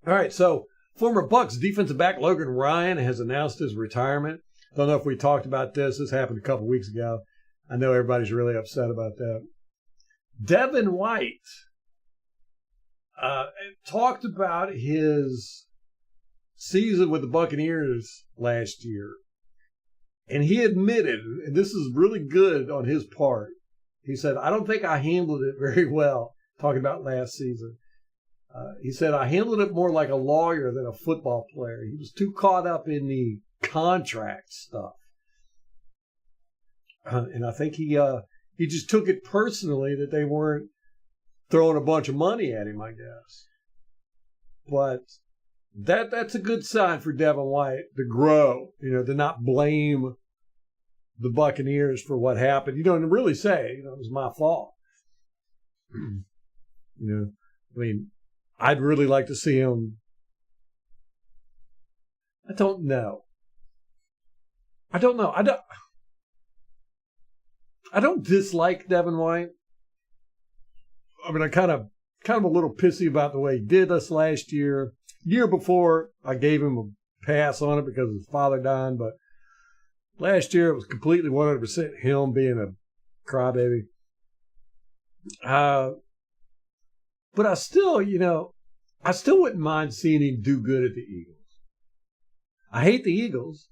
All right, so former Bucs defensive back Logan Ryan has announced his retirement. Don't know if we talked about this. This happened a couple weeks ago. I know everybody's really upset about that. Devin White talked about his season with the Buccaneers last year. And he admitted, and this is really good on his part, he said, I don't think I handled it very well, talking about last season. He said, I handled it more like a lawyer than a football player. He was too caught up in the contract stuff. And I think he just took it personally that they weren't throwing a bunch of money at him, I guess. But that's a good sign for Devin White to grow, to not blame the Buccaneers for what happened. And really say, it was my fault. I'd really like to see him. I don't know. I don't dislike Devin White. I'm kind of a little pissy about the way he did us last year. Year before, I gave him a pass on it because his father died, but last year it was completely 100% him being a crybaby. But I still wouldn't mind seeing him do good at the Eagles. I hate the Eagles.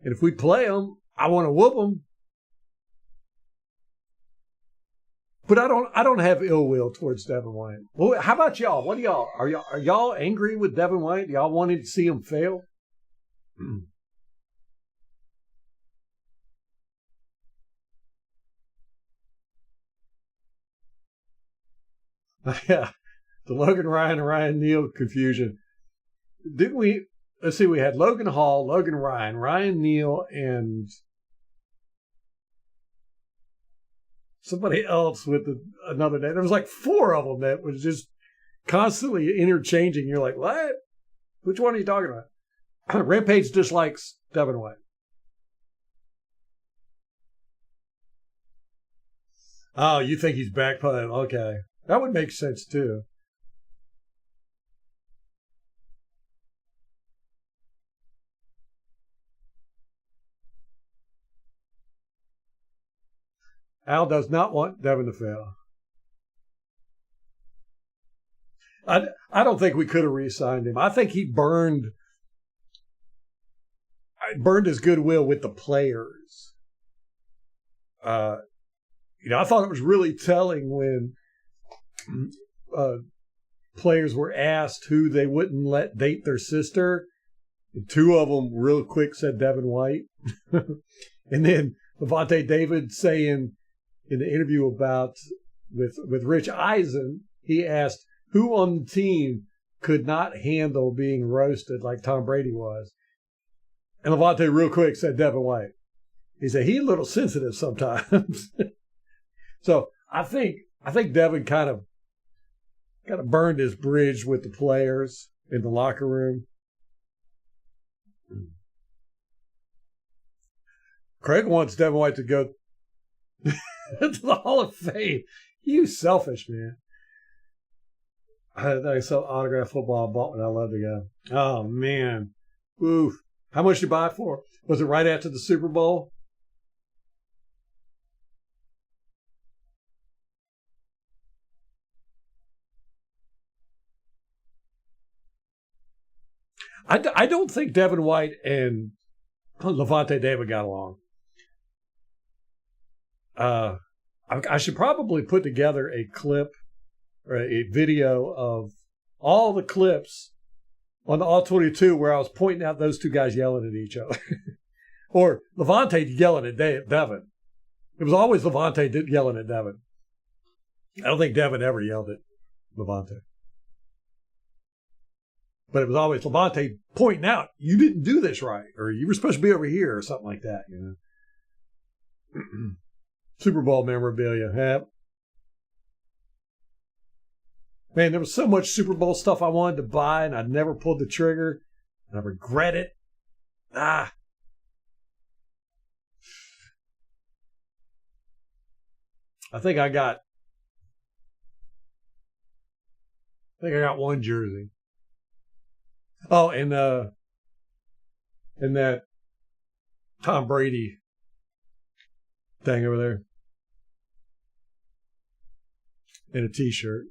And if we play them, I want to whoop them. But I don't have ill will towards Devin White. Well, how about y'all? What do y'all are y'all angry with Devin White? Do y'all wanted to see him fail? Yeah, the Logan Ryan and Ryan Neal confusion. Didn't we? Let's see. We had Logan Hall, Logan Ryan, Ryan Neal, and somebody else with another name. There was like four of them that was just constantly interchanging. You're like, what? Which one are you talking about? Rampage dislikes Devin White. Oh, you think he's backpedaling? Okay. That would make sense too. Al does not want Devin to fail. I don't think we could have re-signed him. I think he burned his goodwill with the players. Uh, I thought it was really telling when players were asked who they wouldn't let date their sister. And two of them real quick said Devin White. And then Levante David saying in the interview with Rich Eisen, he asked who on the team could not handle being roasted like Tom Brady was. And Levante real quick said Devin White. He said he's a little sensitive sometimes. So I think Devin kind of burned his bridge with the players in the locker room. Craig wants Devin White to go to the Hall of Fame. You selfish, man. I saw autographed football. I bought one. I love to go. Oh, man. Oof. How much did you buy it for? Was it right after the Super Bowl? I don't think Devin White and Levante David got along. I should probably put together a clip or a video of all the clips on the All-22 where I was pointing out those two guys yelling at each other. Or Levante yelling at Devin. It was always Levante yelling at Devin. I don't think Devin ever yelled at Levante. But it was always Levante pointing out, you didn't do this right, or you were supposed to be over here, or something like that, Super Bowl memorabilia. Yeah. Man, there was so much Super Bowl stuff I wanted to buy, and I never pulled the trigger, and I regret it. I think I got one jersey. Oh, and that Tom Brady thing over there. And a T-shirt.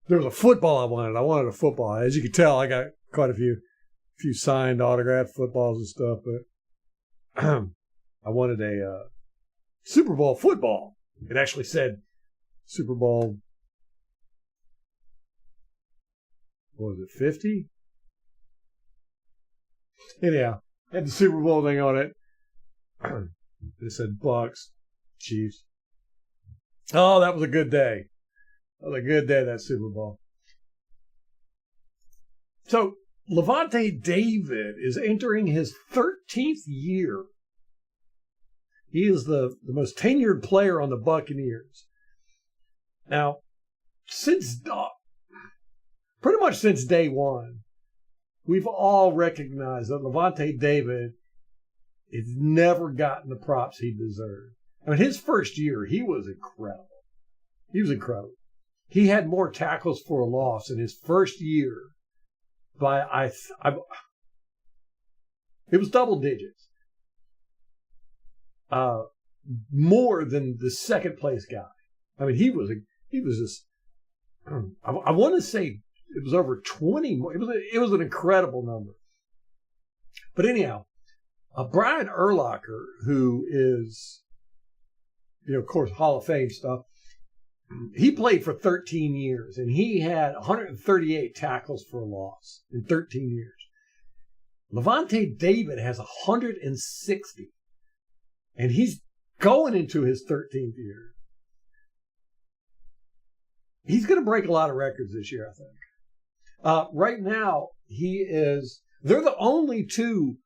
There was a football I wanted. I wanted a football. As you can tell, I got quite a few signed, autographed footballs and stuff. But I wanted a Super Bowl football. It actually said Super Bowl. What was it, 50? Anyhow, had the Super Bowl thing on it. It said Bucs, Chiefs. Oh, that was a good day. That was a good day, that Super Bowl. So, Levante David is entering his 13th year. He is the most tenured player on the Buccaneers. Now, pretty much since day one, we've all recognized that Levante David has never gotten the props he deserved. I mean, his first year, he was incredible. He was incredible. He had more tackles for a loss in his first year it was double digits. More than the second place guy. I mean, he was just, I want to say it was over 20 more. It was an incredible number. But anyhow, Brian Urlacher, who is of course, Hall of Fame stuff. He played for 13 years, and he had 138 tackles for a loss in 13 years. Lavonte David has 160, and he's going into his 13th year. He's going to break a lot of records this year, I think. Right now, they're the only two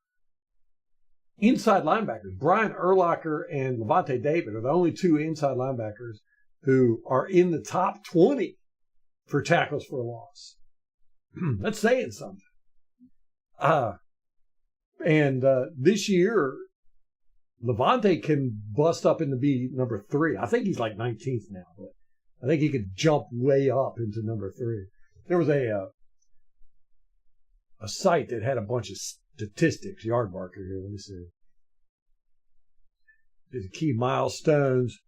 inside linebackers. Brian Urlacher and Lavonte David are the only two inside linebackers who are in the top 20 for tackles for a loss. That's saying something. And this year, Lavonte can bust up into be number 3. I think he's like 19th now, but I think he could jump way up into number 3. There was a site that had a bunch of statistics. Yardbarker here. Let me see. These key milestones.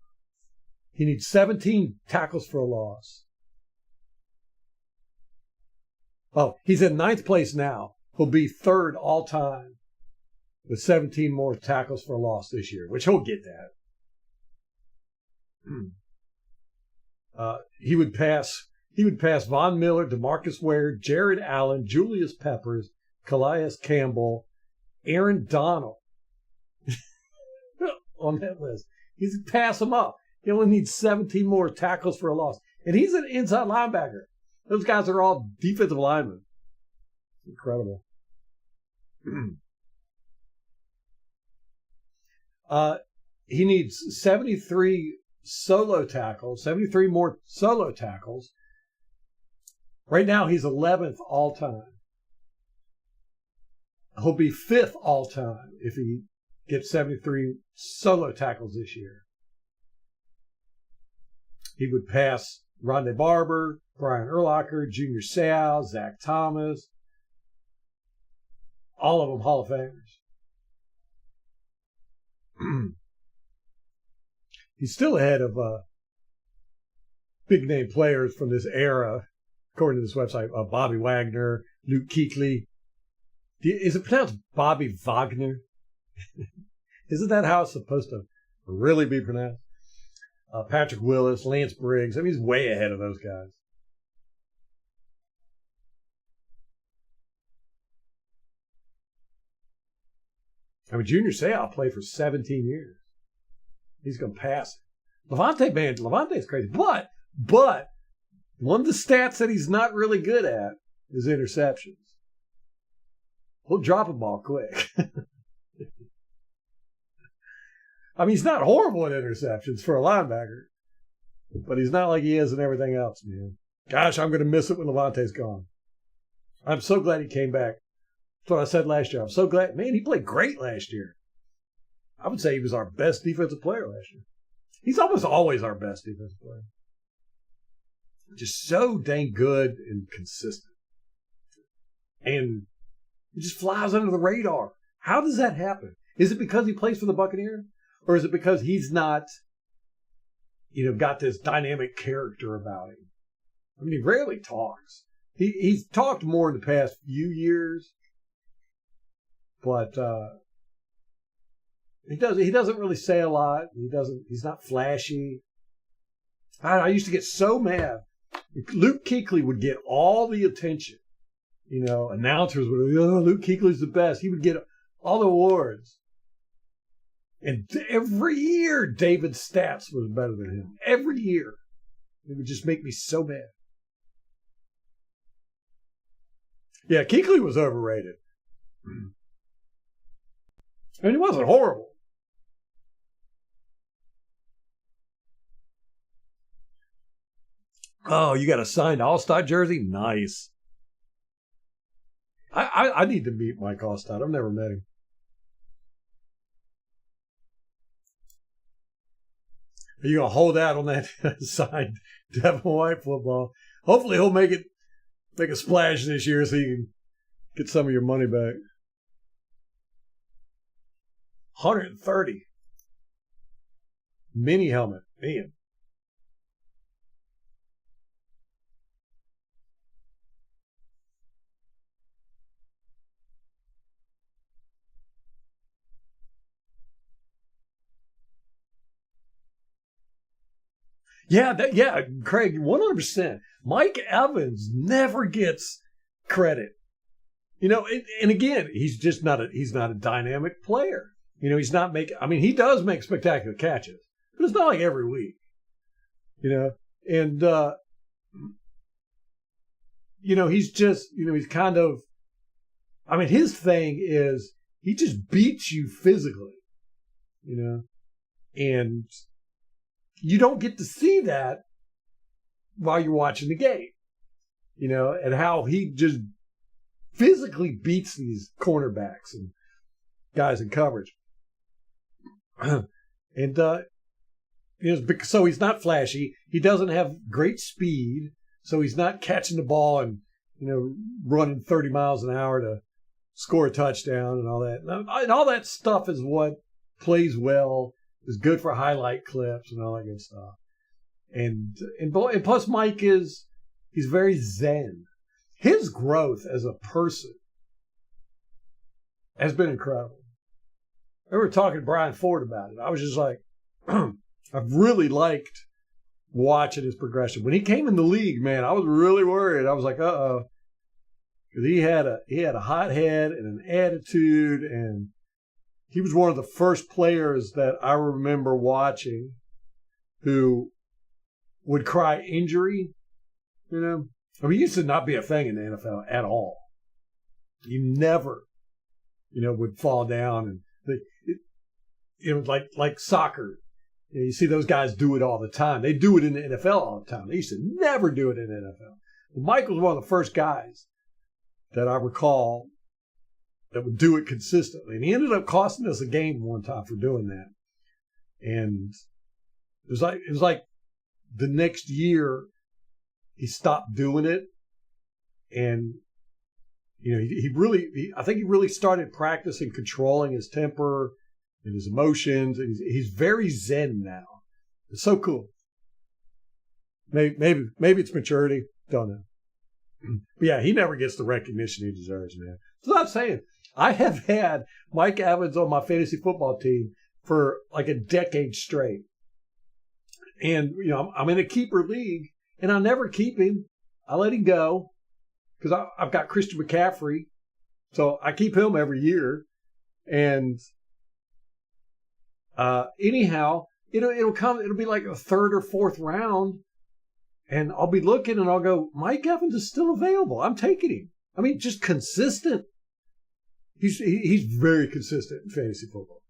He needs 17 tackles for a loss. Oh, he's in 9th place now. He'll be 3rd all time with 17 more tackles for a loss this year, which he'll get that. He would pass Von Miller, DeMarcus Ware, Jared Allen, Julius Peppers, Calais Campbell, Aaron Donald on that list. He's pass them up. He only needs 17 more tackles for a loss. And he's an inside linebacker. Those guys are all defensive linemen. Incredible. He needs 73 solo tackles, 73 more solo tackles. Right now, he's 11th all time. He'll be 5th all time if he gets 73 solo tackles this year. He would pass Rondé Barber, Brian Urlacher, Junior Seau, Zach Thomas, all of them Hall of Famers. He's still ahead of big name players from this era, according to this website. Bobby Wagner, Luke Kuechly. Is it pronounced Bobby Wagner? Isn't that how it's supposed to really be pronounced? Patrick Willis, Lance Briggs. I mean, he's way ahead of those guys. I mean, Junior Seau played for 17 years. He's going to pass it. Levante's crazy. But one of the stats that he's not really good at is interceptions. He'll drop a ball quick. I mean, he's not horrible at interceptions for a linebacker, but he's not like he is in everything else, man. Gosh, I'm going to miss it when Levante's gone. I'm so glad he came back. That's what I said last year. I'm so glad. Man, he played great last year. I would say he was our best defensive player last year. He's almost always our best defensive player. Just so dang good and consistent. And he just flies under the radar. How does that happen? Is it because he plays for the Buccaneers? Or is it because he's not, got this dynamic character about him? I mean, he rarely talks. He's talked more in the past few years, but he doesn't really say a lot. He's not flashy. I used to get so mad. Luke Kuechly would get all the attention. Announcers would, Luke Kuechly's the best. He would get all the awards. And every year, David's stats was better than him. Every year. It would just make me so mad. Yeah, Kuechly was overrated. And he wasn't horrible. Oh, you got a signed All-Star jersey? Nice. I need to meet Mike Allstott. I've never met him. Are you going to hold out on that signed Devin White football? Hopefully he'll make a splash this year so you can get some of your money back. 130. Mini helmet. Man. Yeah, Craig, 100%. Mike Evans never gets credit. And again, he's not a dynamic player. He's not making, he does make spectacular catches, but it's not like every week, and, he's just, he's kind of, his thing is he just beats you physically, and you don't get to see that while you're watching the game, and how he just physically beats these cornerbacks and guys in coverage. And, so he's not flashy. He doesn't have great speed. So he's not catching the ball and, running 30 miles an hour to score a touchdown and all that. And all that stuff is what plays well, is good for highlight clips and all that good stuff. And plus Mike he's very zen. His growth as a person has been incredible. I remember talking to Brian Ford about it. I was just like, I've really liked watching his progression. When he came in the league, man, I was really worried. I was like, uh-oh. Because he had a hot head and an attitude, and he was one of the first players that I remember watching who would cry injury, it used to not be a thing in the NFL at all. You never, would fall down, and it was like soccer. You see those guys do it all the time. They do it in the NFL all the time. They used to never do it in the NFL. Well, Mike was one of the first guys that I recall that would do it consistently. And he ended up costing us a game one time for doing that. And it was like the next year he stopped doing it. And, I think he really started practicing controlling his temper and his emotions. And he's very zen now. It's so cool. Maybe it's maturity. Don't know. But yeah, he never gets the recognition he deserves, man. That's what I'm saying. I have had Mike Evans on my fantasy football team for like a decade straight. And, I'm in a keeper league, and I never keep him. I let him go because I've got Christian McCaffrey. So I keep him every year. And anyhow, it'll be like a third or fourth round. And I'll be looking and I'll go, Mike Evans is still available. I'm taking him. Just consistent. He's very consistent in fantasy football.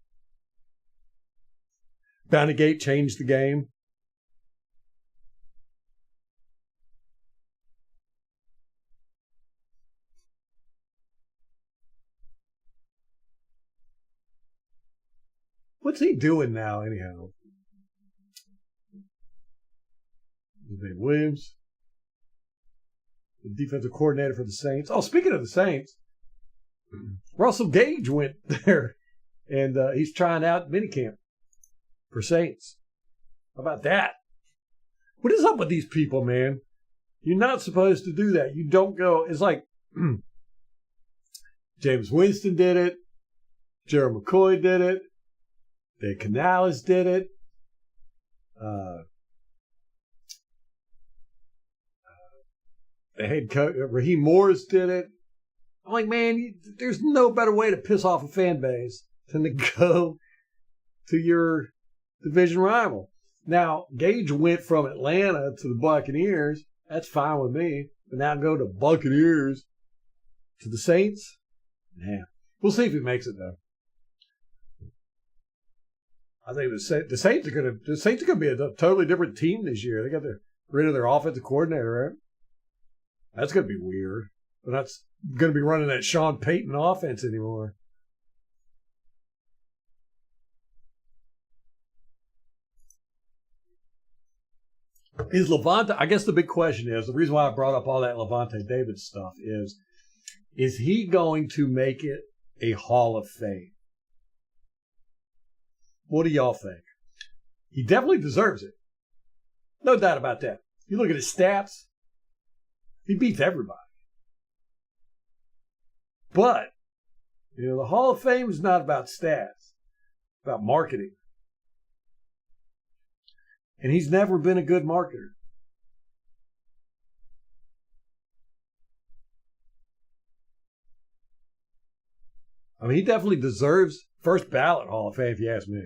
Bounty Gate changed the game. What's he doing now, anyhow? His name Williams, the defensive coordinator for the Saints. Oh, speaking of the Saints, Russell Gage went there, and he's trying out minicamp for Saints. How about that? What is up with these people, man? You're not supposed to do that. You don't go. It's like James Winston did it. Gerald McCoy did it. Dave Canales did it. The head coach, Raheem Morris, did it. I'm like, man, there's no better way to piss off a fan base than to go to your division rival. Now, Gage went from Atlanta to the Buccaneers. That's fine with me. But now go to Buccaneers to the Saints. Yeah, we'll see if he makes it though. I think the Saints are gonna be a totally different team this year. They got rid of their offensive coordinator, right? That's going to be weird. They're not going to be running that Sean Payton offense anymore. Is Levante, I guess the big question is, the reason why I brought up all that Levante David stuff is he going to make it a Hall of Fame? What do y'all think? He definitely deserves it. No doubt about that. You look at his stats, he beats everybody. But, the Hall of Fame is not about stats. It's about marketing. And he's never been a good marketer. I mean, he definitely deserves first ballot Hall of Fame, if you ask me.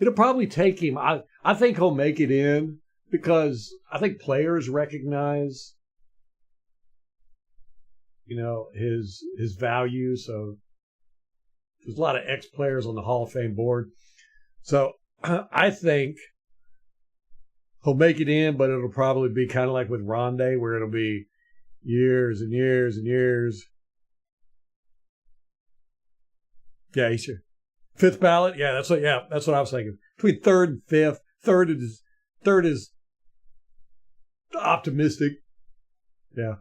It'll probably take him. I think he'll make it in because I think players recognize, his value. So there's a lot of ex-players on the Hall of Fame board. So I think he'll make it in, but it'll probably be kind of like with Rondé, where it'll be years and years and years. Yeah, he should. Fifth ballot? Yeah, that's what I was thinking. Between third and fifth. Third is optimistic. Yeah.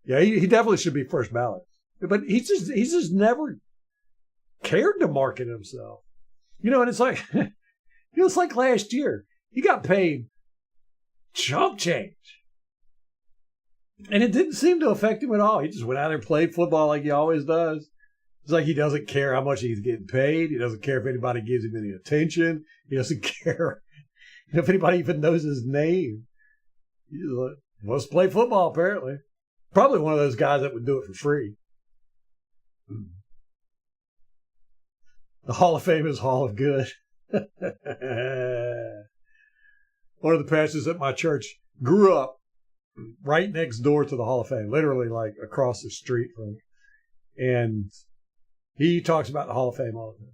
Yeah, he definitely should be first ballot. But he's just never cared to market himself. And it's like it's like last year. He got paid chump change. And it didn't seem to affect him at all. He just went out there and played football like he always does. It's like he doesn't care how much he's getting paid. He doesn't care if anybody gives him any attention. He doesn't care if anybody even knows his name. He just wants to play football, apparently. Probably one of those guys that would do it for free. The Hall of Fame is Hall of Good. One of the pastors at my church grew up right next door to the Hall of Fame, literally like across the street from it. And he talks about the Hall of Fame all the time.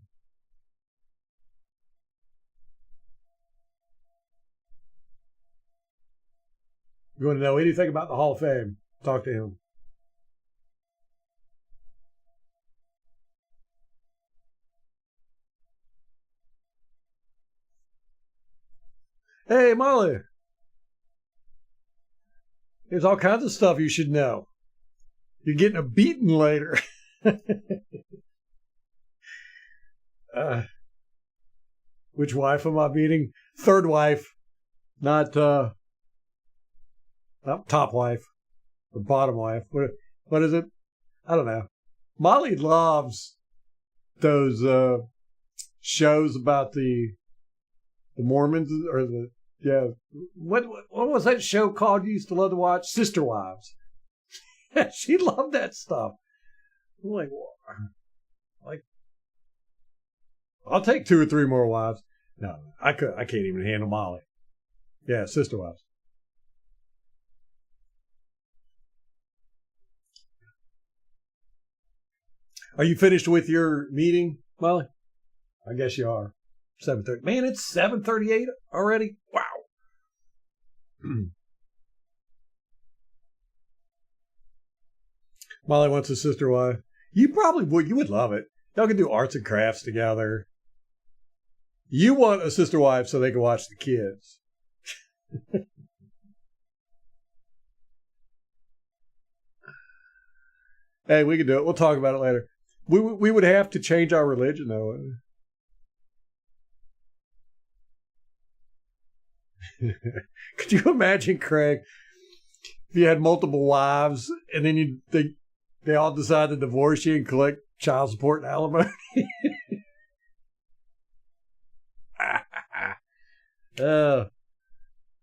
You want to know anything about the Hall of Fame? Talk to him. Hey, Molly. There's all kinds of stuff you should know. You're getting a beating later. Which wife am I beating? Third wife, not top wife or bottom wife. What is it? I don't know. Molly loves those shows about the Mormons or what was that show called you used to love to watch? Sister Wives. She loved that stuff. I'm like, I'll take 2 or 3 more wives. No, I can't even handle Molly. Yeah, Sister Wives. Are you finished with your meeting, Molly? I guess you are. 7:30. Man, it's 7:38 already? Wow. Molly wants a sister wife. You probably would. You would love it. Y'all can do arts and crafts together. You want a sister wife so they can watch the kids. Hey, we can do it. We'll talk about it later. We would have to change our religion, though. Could you imagine, Craig, if you had multiple wives and then they all decide to divorce you and collect child support and alimony? That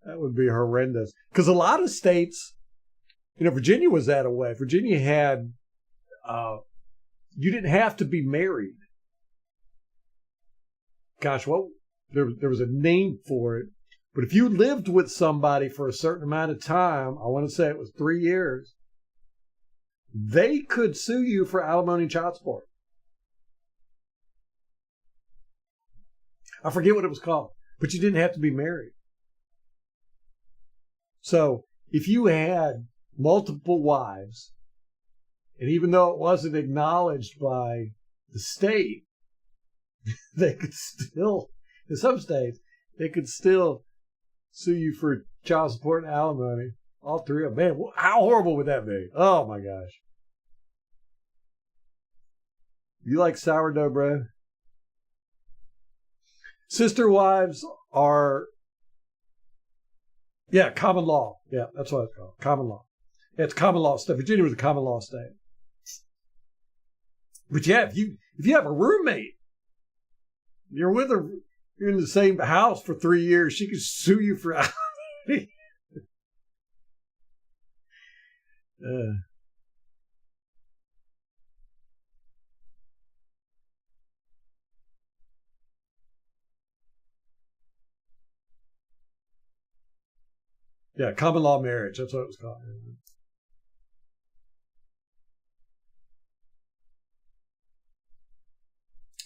would be horrendous. Because a lot of states, Virginia was that way. Virginia had, you didn't have to be married. Gosh, there was a name for it. But if you lived with somebody for a certain amount of time, I want to say it was 3 years, they could sue you for alimony and child support. I forget what it was called, but you didn't have to be married. So if you had multiple wives, and even though it wasn't acknowledged by the state, they could still, in some states, they could still sue you for child support and alimony. All 3 of them. Man, how horrible would that be? Oh my gosh. You like sourdough bread? Sister wives are, common law. Yeah, that's what it's called. Common law. Yeah, it's common law state. Virginia was a common law state. But yeah, if you have a roommate, you're with You're in the same house for 3 years. She could sue you for yeah, common law marriage. That's what it was called.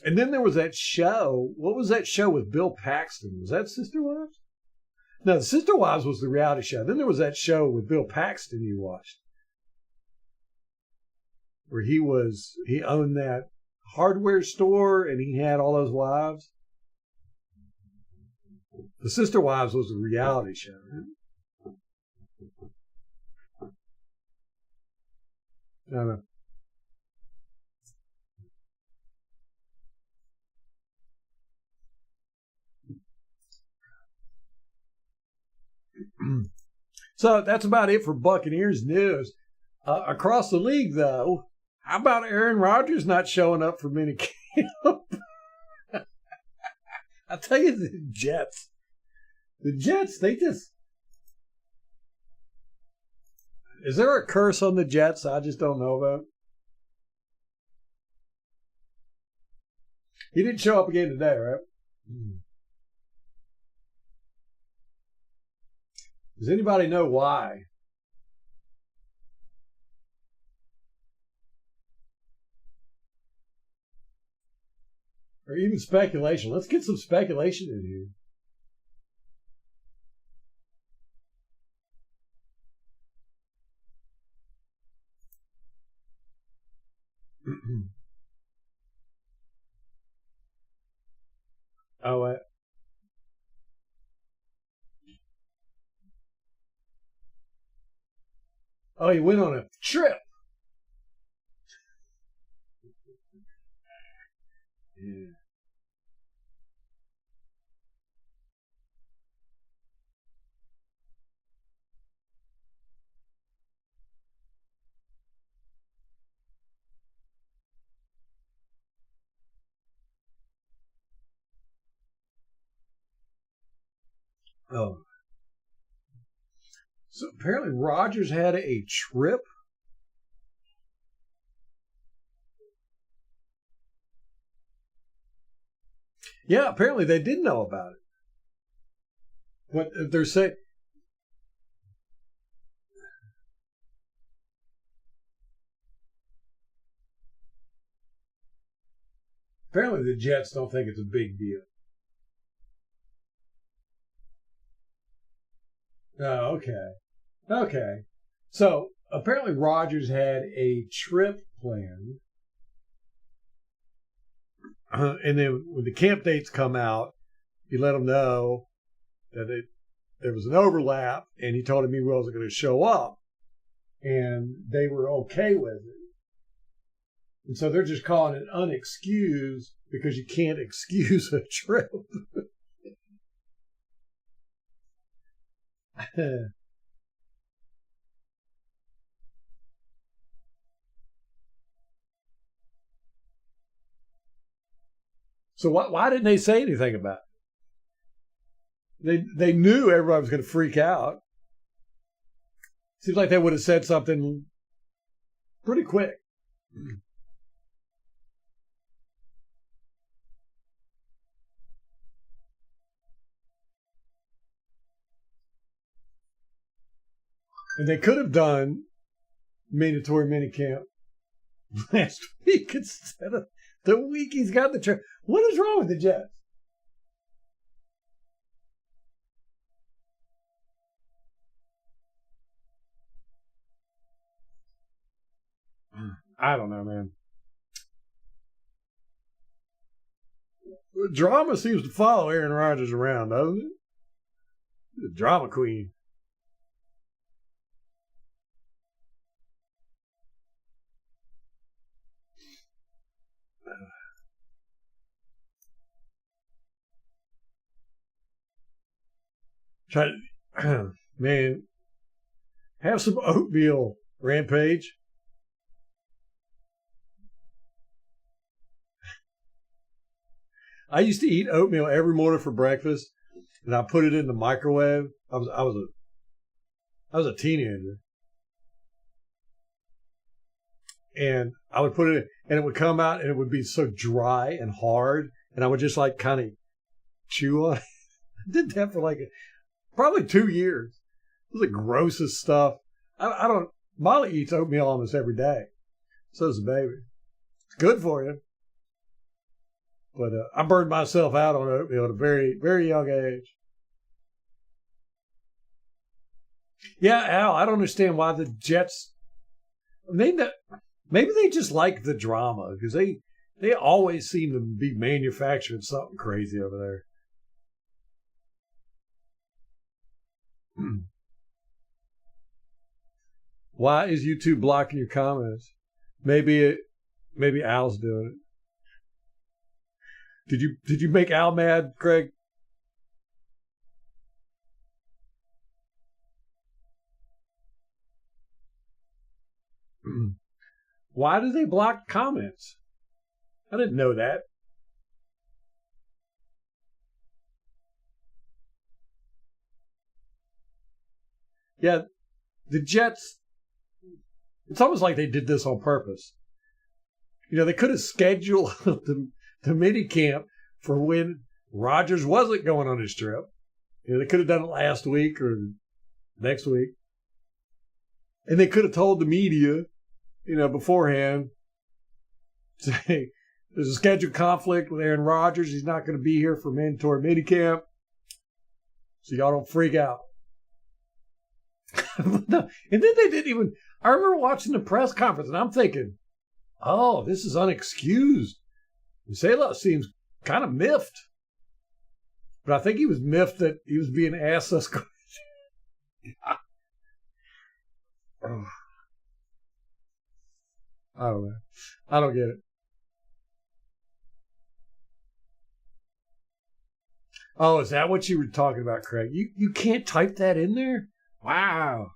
And then there was that show. What was that show with Bill Paxton? Was that Sister Wives? No, the Sister Wives was the reality show. Then there was that show with Bill Paxton you watched, where he owned that hardware store and he had all those wives. The Sister Wives was a reality show. I don't know. So that's about it for Buccaneers news. Across the league, though, how about Aaron Rodgers not showing up for minicamp? I'll tell you, the Jets, they just... Is there a curse on the Jets I just don't know about? He didn't show up again today, right? Does anybody know why? Or even speculation. Let's get some speculation in here. He went on a trip. Yeah. Oh. So apparently Rodgers had a trip. Yeah, apparently they did know about it. What they're saying. Apparently the Jets don't think it's a big deal. Oh, okay. Okay. So apparently Rodgers had a trip planned. And then when the camp dates come out, he let them know that there was an overlap, and he told him he wasn't going to show up. And they were okay with it. And so they're just calling it unexcused because you can't excuse a trip. So why didn't they say anything about it? They knew everybody was going to freak out. Seems like they would have said something pretty quick. And they could have done mandatory minicamp last week instead of the week he's got the trip. What is wrong with the Jets? I don't know, man. Drama seems to follow Aaron Rodgers around, doesn't it? The drama queen. Try to, man, have some oatmeal, Rampage. I used to eat oatmeal every morning for breakfast, and I put it in the microwave. I was a teenager, and I would put it in, and it would come out, and it would be so dry and hard, and I would just like kind of chew on it. I did that for like probably 2 years. It was the grossest stuff. I don't. Molly eats oatmeal almost every day. So does the baby. It's good for you. But I burned myself out on oatmeal at a very, very young age. Yeah, Al, I don't understand why the Jets. Maybe they just like the drama because they always seem to be manufacturing something crazy over there. Why is YouTube blocking your comments? Maybe Al's doing it. Did you make Al mad, Craig? Why do they block comments? I didn't know that. Yeah, the Jets, it's almost like they did this on purpose. You know, they could have scheduled the mini camp for when Rodgers wasn't going on his trip. You know, they could have done it last week or next week. And they could have told the media, you know, beforehand, say, there's a scheduled conflict with Aaron Rodgers. He's not going to be here for mandatory minicamp. So y'all don't freak out. No. And then they didn't even, I remember watching the press conference and I'm thinking, oh, this is unexcused. Saleh seems kind of miffed. But I think he was miffed that he was being asked this question. Oh. I don't know. I don't get it. Oh, is that what you were talking about, Craig? You can't type that in there? Wow.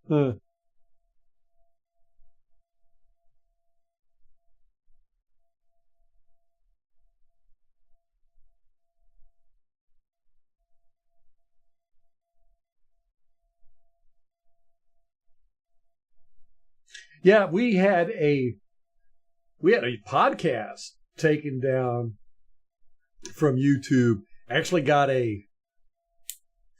Huh. Yeah, we had a podcast taken down from YouTube. Actually got a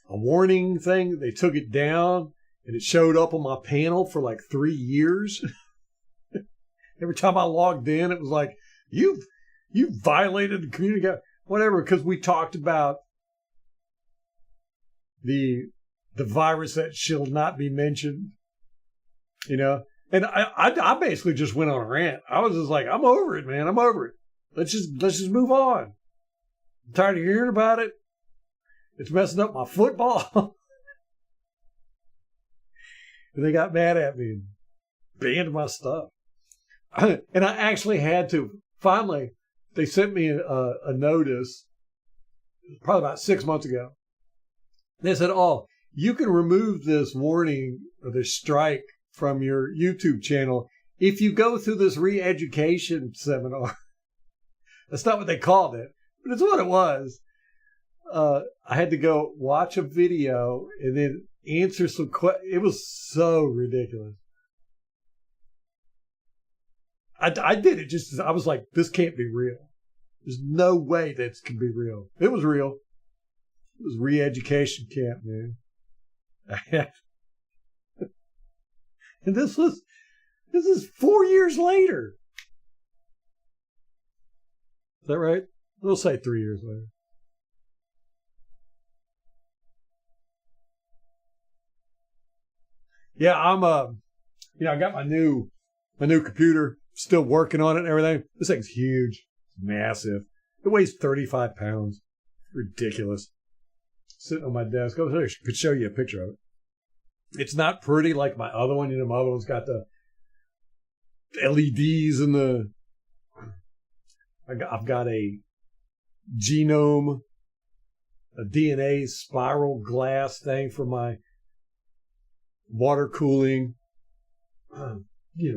warning thing. They took it down and it showed up on my panel for like 3 years. Every time I logged in, it was like, you violated the community, whatever, because we talked about the virus that shall not be mentioned, you know. And I basically just went on a rant. I was just like, I'm over it, man. I'm over it. Let's just move on. I'm tired of hearing about it. It's messing up my football. And they got mad at me and banned my stuff. And I actually had to. Finally, they sent me a notice probably about 6 months ago. They said, oh, you can remove this warning or this strike from your YouTube channel if you go through this re-education seminar. That's not what they called it, but it's what it was. I had to go watch a video and then answer some questions. It was so ridiculous. I did it just as I was like, this can't be real. There's no way this can be real. It was real. It was re-education camp, man. And this is 4 years later. Is that right? We'll say 3 years later. Yeah, I'm I got my new computer, still working on it and everything. This thing's huge, massive. It weighs 35 pounds. Ridiculous. Sitting on my desk. I could show you a picture of it. It's not pretty like my other one. You know, my other one's got the LEDs and the. I've got a genome, a DNA spiral glass thing for my water cooling.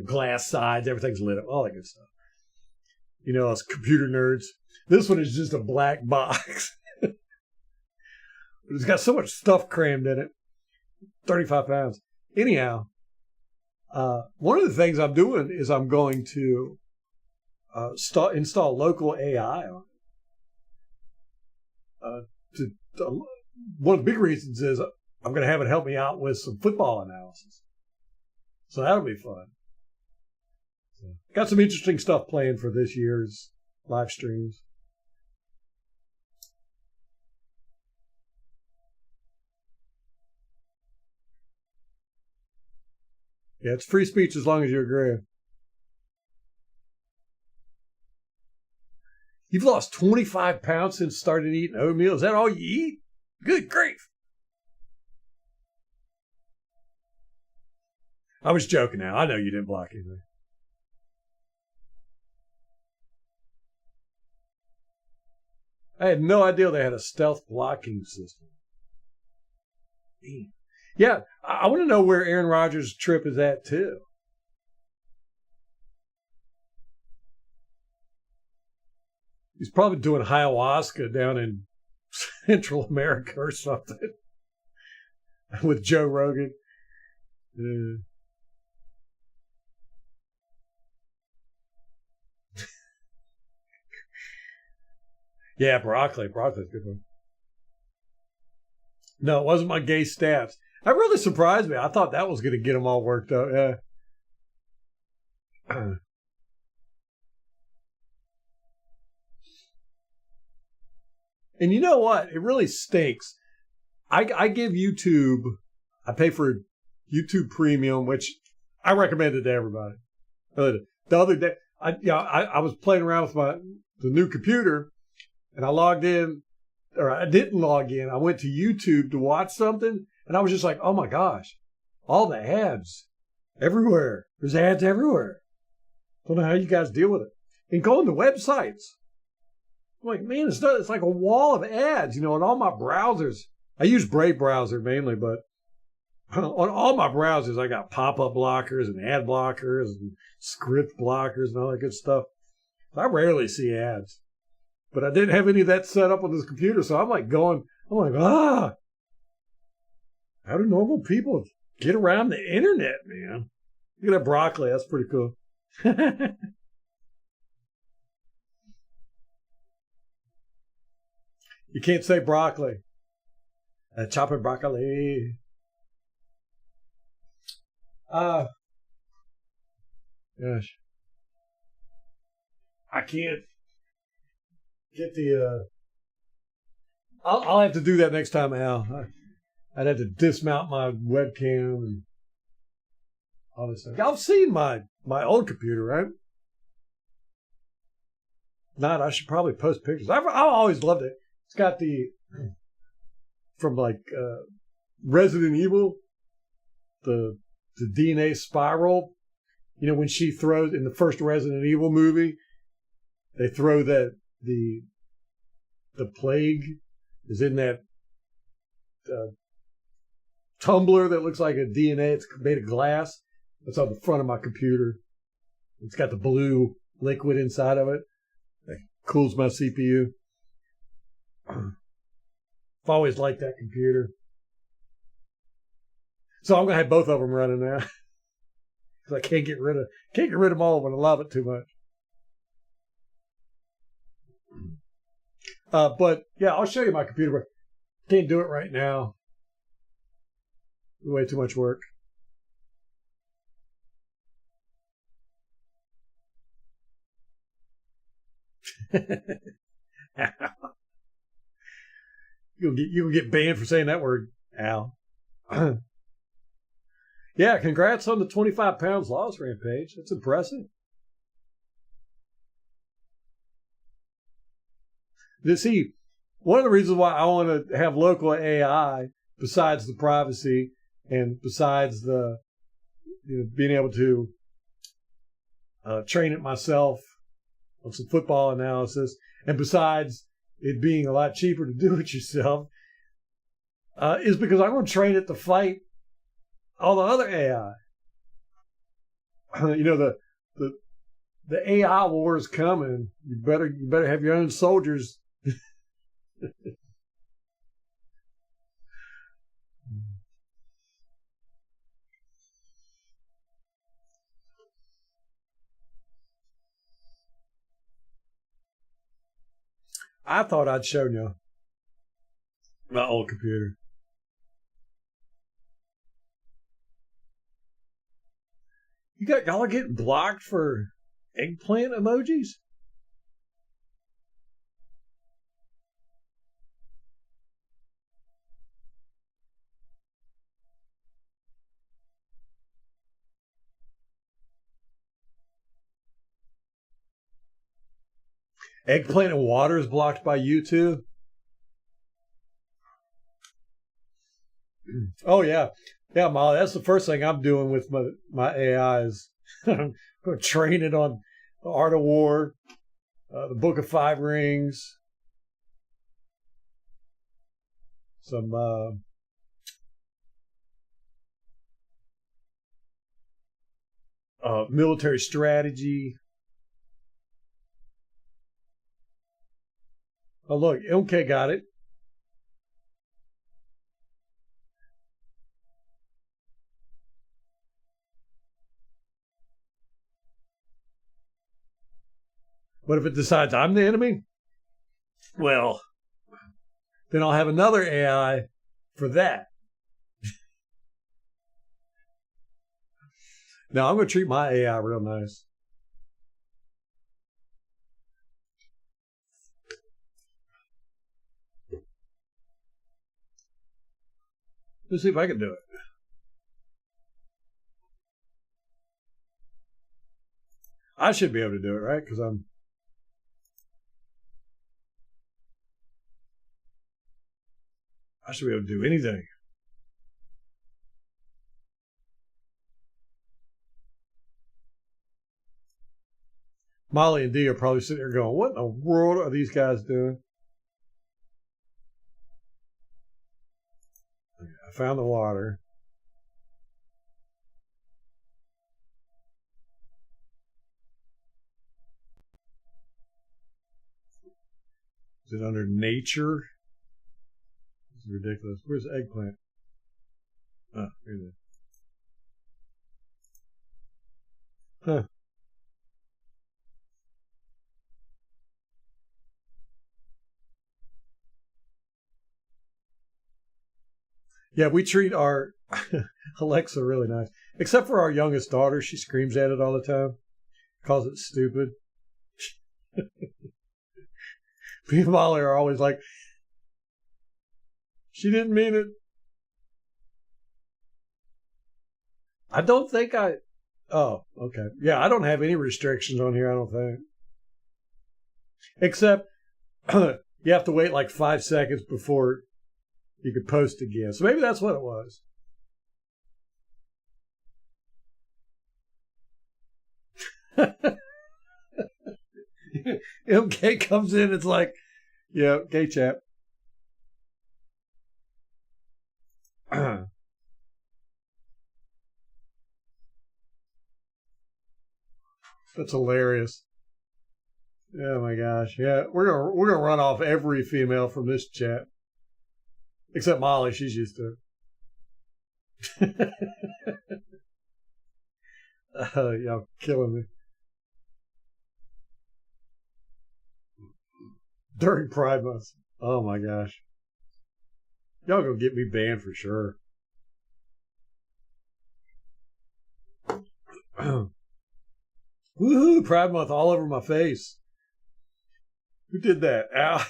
Glass sides, everything's lit up, all that good stuff. You know, us computer nerds. This one is just a black box. It's got so much stuff crammed in it. 35 pounds. Anyhow, one of the things I'm doing is I'm going to install local AI on it. One of the big reasons is I'm going to have it help me out with some football analysis. So that'll be fun. So, got some interesting stuff planned for this year's live streams. Yeah, it's free speech as long as you agree. You've lost 25 pounds since started eating oatmeal. Is that all you eat? Good grief. I was joking now. I know you didn't block anything. I had no idea they had a stealth blocking system. Yeah, I want to know where Aaron Rodgers' trip is at, too. He's probably doing ayahuasca down in Central America or something with Joe Rogan. Yeah, broccoli. Broccoli's a good one. No, it wasn't my gay stats. That really surprised me. I thought that was going to get them all worked up. Yeah. And you know what? It really stinks. I give YouTube, I pay for YouTube Premium, which I recommend it to everybody. The other day, I was playing around with the new computer, and I logged in, or I didn't log in. I went to YouTube to watch something, and I was just like, oh my gosh, all the ads everywhere. There's ads everywhere. Don't know how you guys deal with it. And going to websites. I'm like, man, it's like a wall of ads, on all my browsers. I use Brave browser mainly, but on all my browsers, I got pop-up blockers and ad blockers and script blockers and all that good stuff. I rarely see ads. But I didn't have any of that set up on this computer, so I'm like, how do normal people get around the internet, man? Look at that broccoli. That's pretty cool. You can't say broccoli. Chopping broccoli. Gosh. I can't get the... I'll have to do that next time, Al. I'd have to dismount my webcam and all this stuff. Y'all have seen my old computer, right? Not, I should probably post pictures. I've always loved it. It's got from Resident Evil, the DNA spiral. When she throws in the first Resident Evil movie, they throw that the plague is in that tumbler that looks like a DNA. It's made of glass. That's on the front of my computer. It's got the blue liquid inside of it that cools my CPU. I've always liked that computer. So I'm going to have both of them running now. Because I can't get rid of them all when I love it too much. But yeah, I'll show you my computer. But can't do it right now. Way too much work. You'll get banned for saying that word, Al. Yeah, congrats on the 25 pounds loss, Rampage. That's impressive. See, one of the reasons why I want to have local AI, besides the privacy and besides the being able to train it myself on some football analysis, and besides it being a lot cheaper to do it yourself, is because I'm going to train it to fight all the other AI. The AI war is coming. You better have your own soldiers. I thought I'd shown you my old computer. Y'all are getting blocked for eggplant emojis? Eggplant and water is blocked by YouTube? Oh, yeah. Yeah, Molly, that's the first thing I'm doing with my AI is I'm going to train it on the Art of War, the Book of Five Rings, some military strategy. Oh, look, MK got it. What if it decides I'm the enemy? Well, then I'll have another AI for that. Now, I'm going to treat my AI real nice. Let's see if I can do it. I should be able to do it, right? Because I should be able to do anything. Molly and Dee are probably sitting there going, what in the world are these guys doing? I found the water. Is it under nature? This is ridiculous. Where's the eggplant? Oh, here it is. Huh. Yeah, we treat our Alexa really nice. Except for our youngest daughter. She screams at it all the time. Calls it stupid. Me and Molly are always like, she didn't mean it. I don't think oh, okay. Yeah, I don't have any restrictions on here, I don't think. Except you have to wait like 5 seconds before you could post again. So maybe that's what it was. MK comes in, it's like, yeah, gay chap. That's hilarious. Oh my gosh. Yeah, we're gonna run off every female from this chat. Except Molly, she's used to it. Y'all killing me. During Pride Month. Oh my gosh. Y'all gonna get me banned for sure. Woohoo! Pride Month all over my face. Who did that? Ow.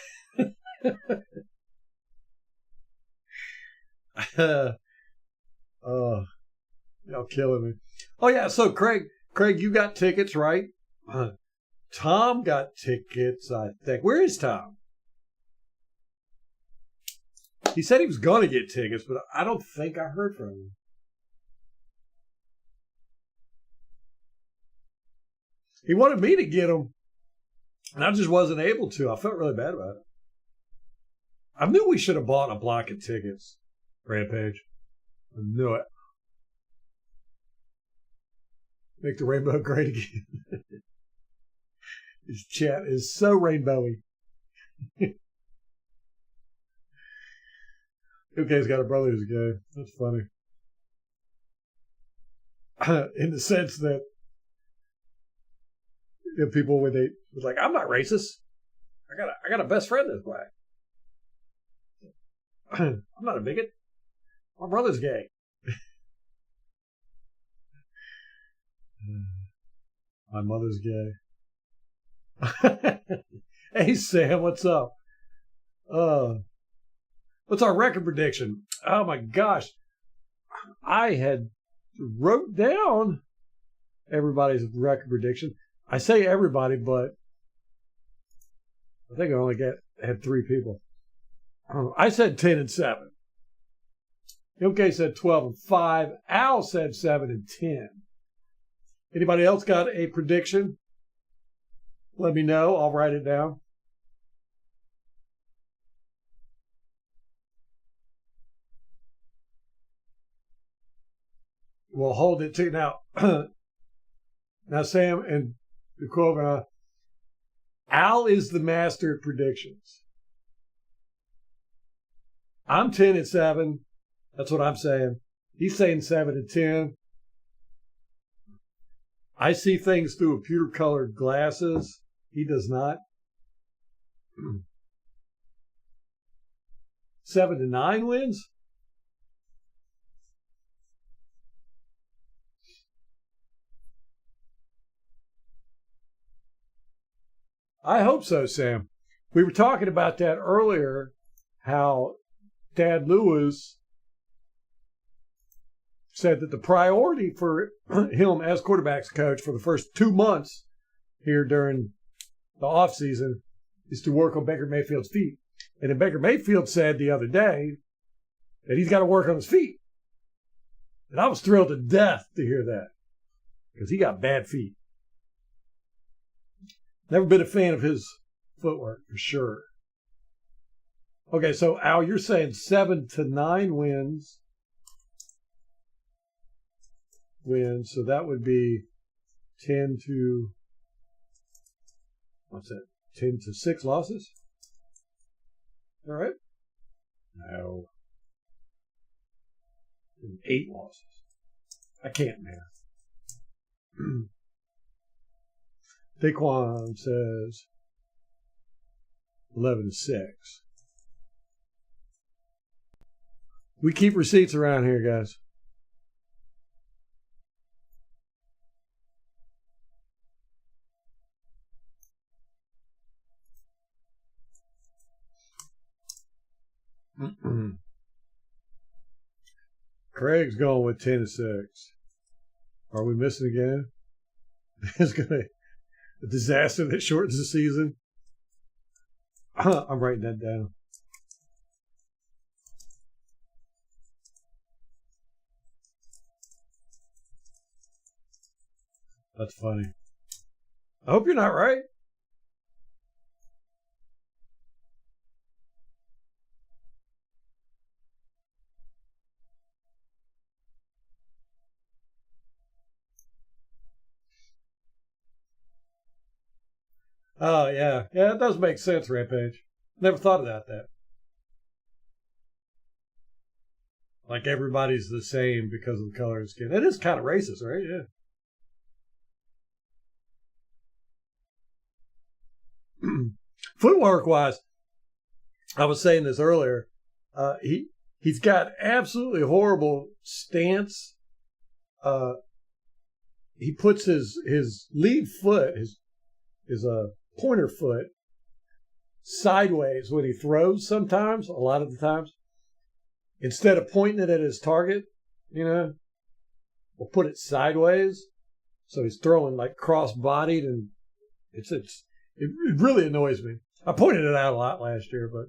Oh, y'all killing me. Oh yeah, so Craig, you got tickets, right? Tom got tickets, I think. Where is Tom? He said he was going to get tickets, but I don't think I heard from him. He wanted me to get them, and I just wasn't able to. I felt really bad about it. I knew we should have bought a block of tickets. Rampage. I knew it. Make the rainbow great again. His chat is so rainbowy. OK's got a brother who's gay. That's funny. In the sense that people when they was like, I'm not racist. I got a best friend that's black. I'm not a bigot. My brother's gay. My mother's gay. Hey Sam, what's up? What's our record prediction? Oh my gosh. I had wrote down everybody's record prediction. I say everybody, but I think I only had 3 people. I said 10-7. MK said 12-5. Al said 7-10. Anybody else got a prediction? Let me know. I'll write it down. We'll hold it to now. Now, Sam and Dukova, Al is the master of predictions. I'm 10-7. That's what I'm saying. He's saying 7-10. I see things through pewter-colored glasses. He does not. 7-9 wins. I hope so, Sam. We were talking about that earlier, how Dad Lewis said that the priority for him as quarterbacks coach for the first 2 months here during the offseason is to work on Baker Mayfield's feet. And then Baker Mayfield said the other day that he's got to work on his feet. And I was thrilled to death to hear that because he got bad feet. Never been a fan of his footwork for sure. Okay, so Al, you're saying 7-9 wins. So that would be 10-6 losses? All right. No. 8 losses. I can't math. Daquan says 11-6. We keep receipts around here, guys. Craig's going with 10-6. Are we missing again? It's going to be a disaster that shortens the season. I'm writing that down. That's funny. I hope you're not right. Oh, yeah. Yeah, it does make sense, Rampage. Never thought about that. Like everybody's the same because of the color of skin. It is kind of racist, right? Yeah. Footwork-wise, I was saying this earlier, he's got absolutely horrible stance. He puts his lead foot, his pointer foot, sideways when he throws sometimes, a lot of the times. Instead of pointing it at his target, we'll put it sideways. So he's throwing like cross-bodied, and it really annoys me. I pointed it out a lot last year, but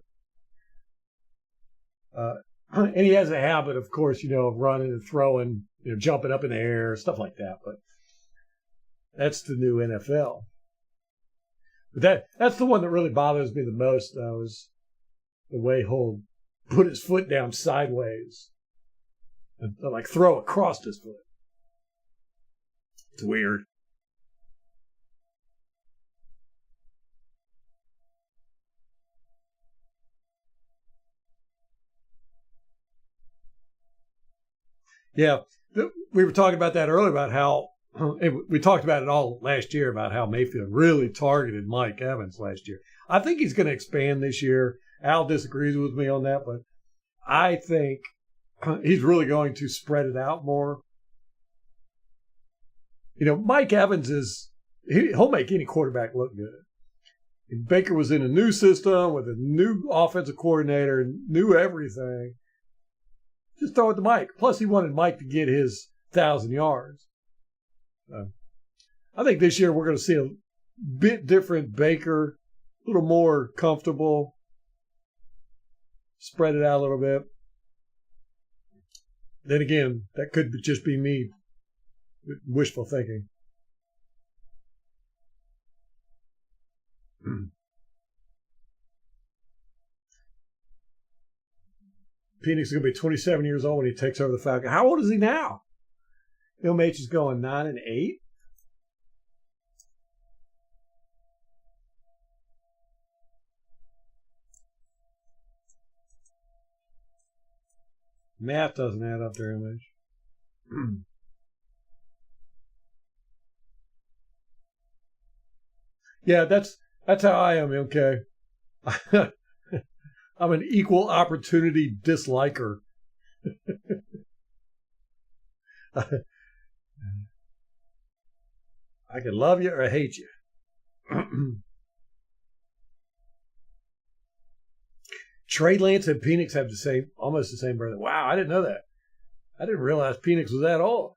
and he has a habit, of course, of running and throwing, jumping up in the air, stuff like that. But that's the new NFL. But that's the one that really bothers me the most, though, is the way he'll put his foot down sideways and like throw across his foot. It's weird. Yeah. We were talking about that earlier about how we talked about it all last year about how Mayfield really targeted Mike Evans last year. I think he's going to expand this year. Al disagrees with me on that, but I think he's really going to spread it out more. You know, Mike Evans he'll make any quarterback look good. And Baker was in a new system with a new offensive coordinator, new everything. Just throw it to Mike. Plus, he wanted Mike to get his 1,000 yards. I think this year we're going to see a bit different Baker, a little more comfortable, spread it out a little bit. Then again, that could just be me wishful thinking. Penix is going to be 27 years old when he takes over the Falcons. How old is he now? LMH is going 9-8. Math doesn't add up there, LMH. Yeah, that's how I am, okay. I'm an equal opportunity disliker. I can love you or hate you. Trey Lance and Penix have almost the same birthday. Wow, I didn't know that. I didn't realize Penix was that old.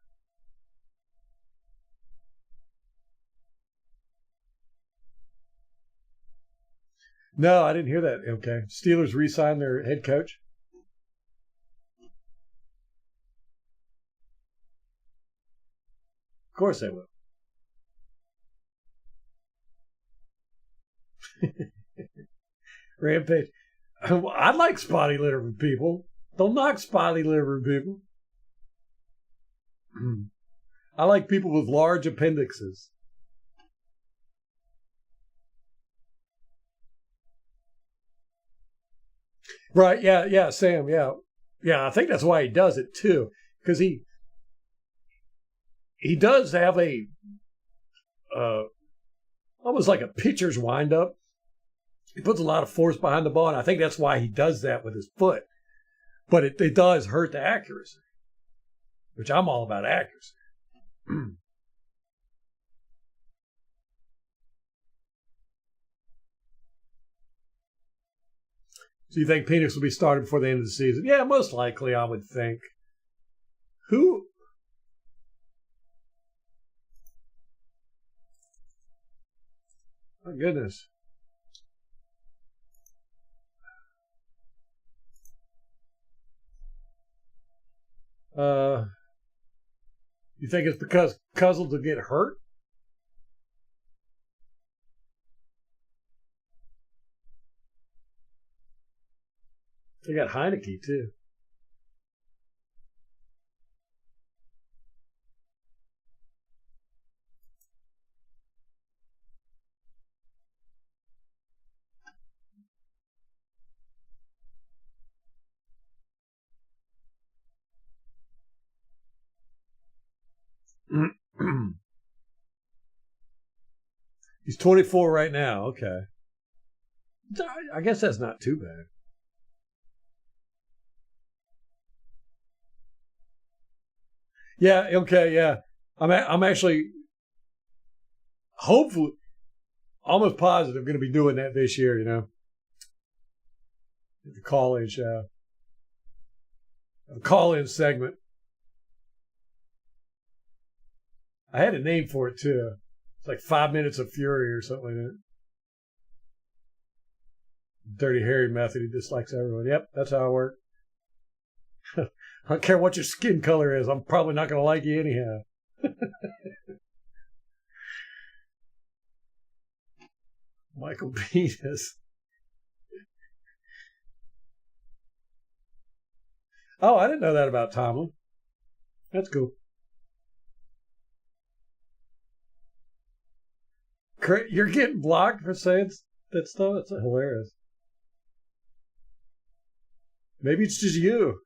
No, I didn't hear that. Okay. Steelers re-signed their head coach. Of course they will. Rampage. I like spotty liver people. Don't knock spotty liver people. I like people with large appendixes. Right, yeah, Sam, yeah. Yeah, I think that's why he does it too. Because he does have a almost like a pitcher's windup. He puts a lot of force behind the ball, and I think that's why he does that with his foot. But it does hurt the accuracy, which I'm all about accuracy. So you think Penix will be started before the end of the season? Yeah, most likely, I would think. Who? My goodness. You think it's because Cousins will get hurt? They got Heineke, too. He's 24 right now. Okay. I guess that's not too bad. Yeah, okay, yeah. I'm actually hopefully almost positive going to be doing that this year, you know. The call-in show. A call-in segment. I had a name for it too. It's like 5 Minutes of Fury or something like that. Dirty Harry method. He dislikes everyone. Yep, that's how I work. I don't care what your skin color is. I'm probably not going to like you anyhow. Michael Penis. Oh, I didn't know that about Tomlin. That's cool. You're getting blocked for saying that stuff? That's hilarious. Maybe it's just you.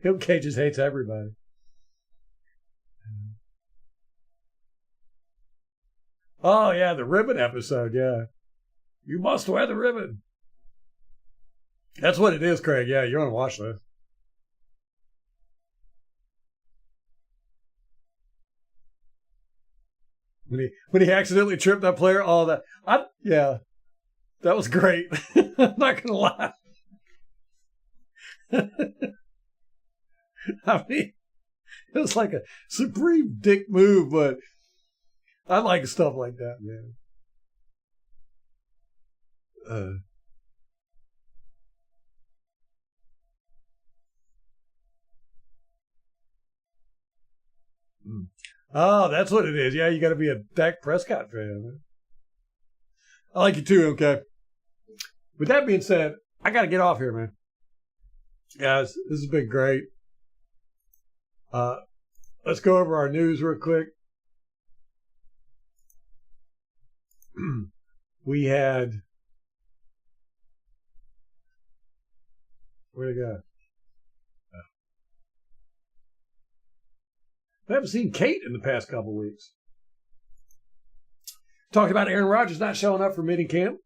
Bill Cage just hates everybody. Oh, yeah, the ribbon episode, yeah. You must wear the ribbon. That's what it is, Craig. Yeah, you're on a watch list. When he accidentally tripped that player, all that. Yeah, that was great. I'm not gonna lie. I mean, it was like a supreme dick move, but I like stuff like that, man. Oh, that's what it is. Yeah, you got to be a Dak Prescott fan. I like you too, okay? With that being said, I got to get off here, man. Guys, this has been great. Let's go over our news real quick. We had... Where'd it go? I haven't seen Kate in the past couple weeks. Talked about Aaron Rodgers not showing up for minicamp.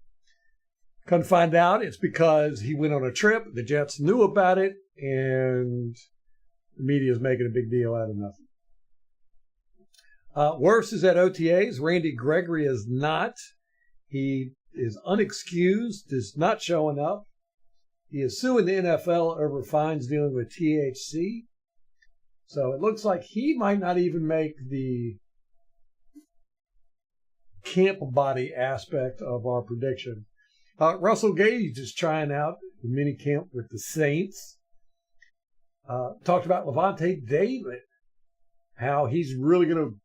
Come to find out, it's because he went on a trip. The Jets knew about it, and the media is making a big deal out of nothing. Wirfs is at OTAs. Randy Gregory is not. He is unexcused, is not showing up. He is suing the NFL over fines dealing with THC. So it looks like he might not even make the camp body aspect of our prediction. Russell Gage is trying out the mini camp with the Saints. Talked about Levante David, how he's really going to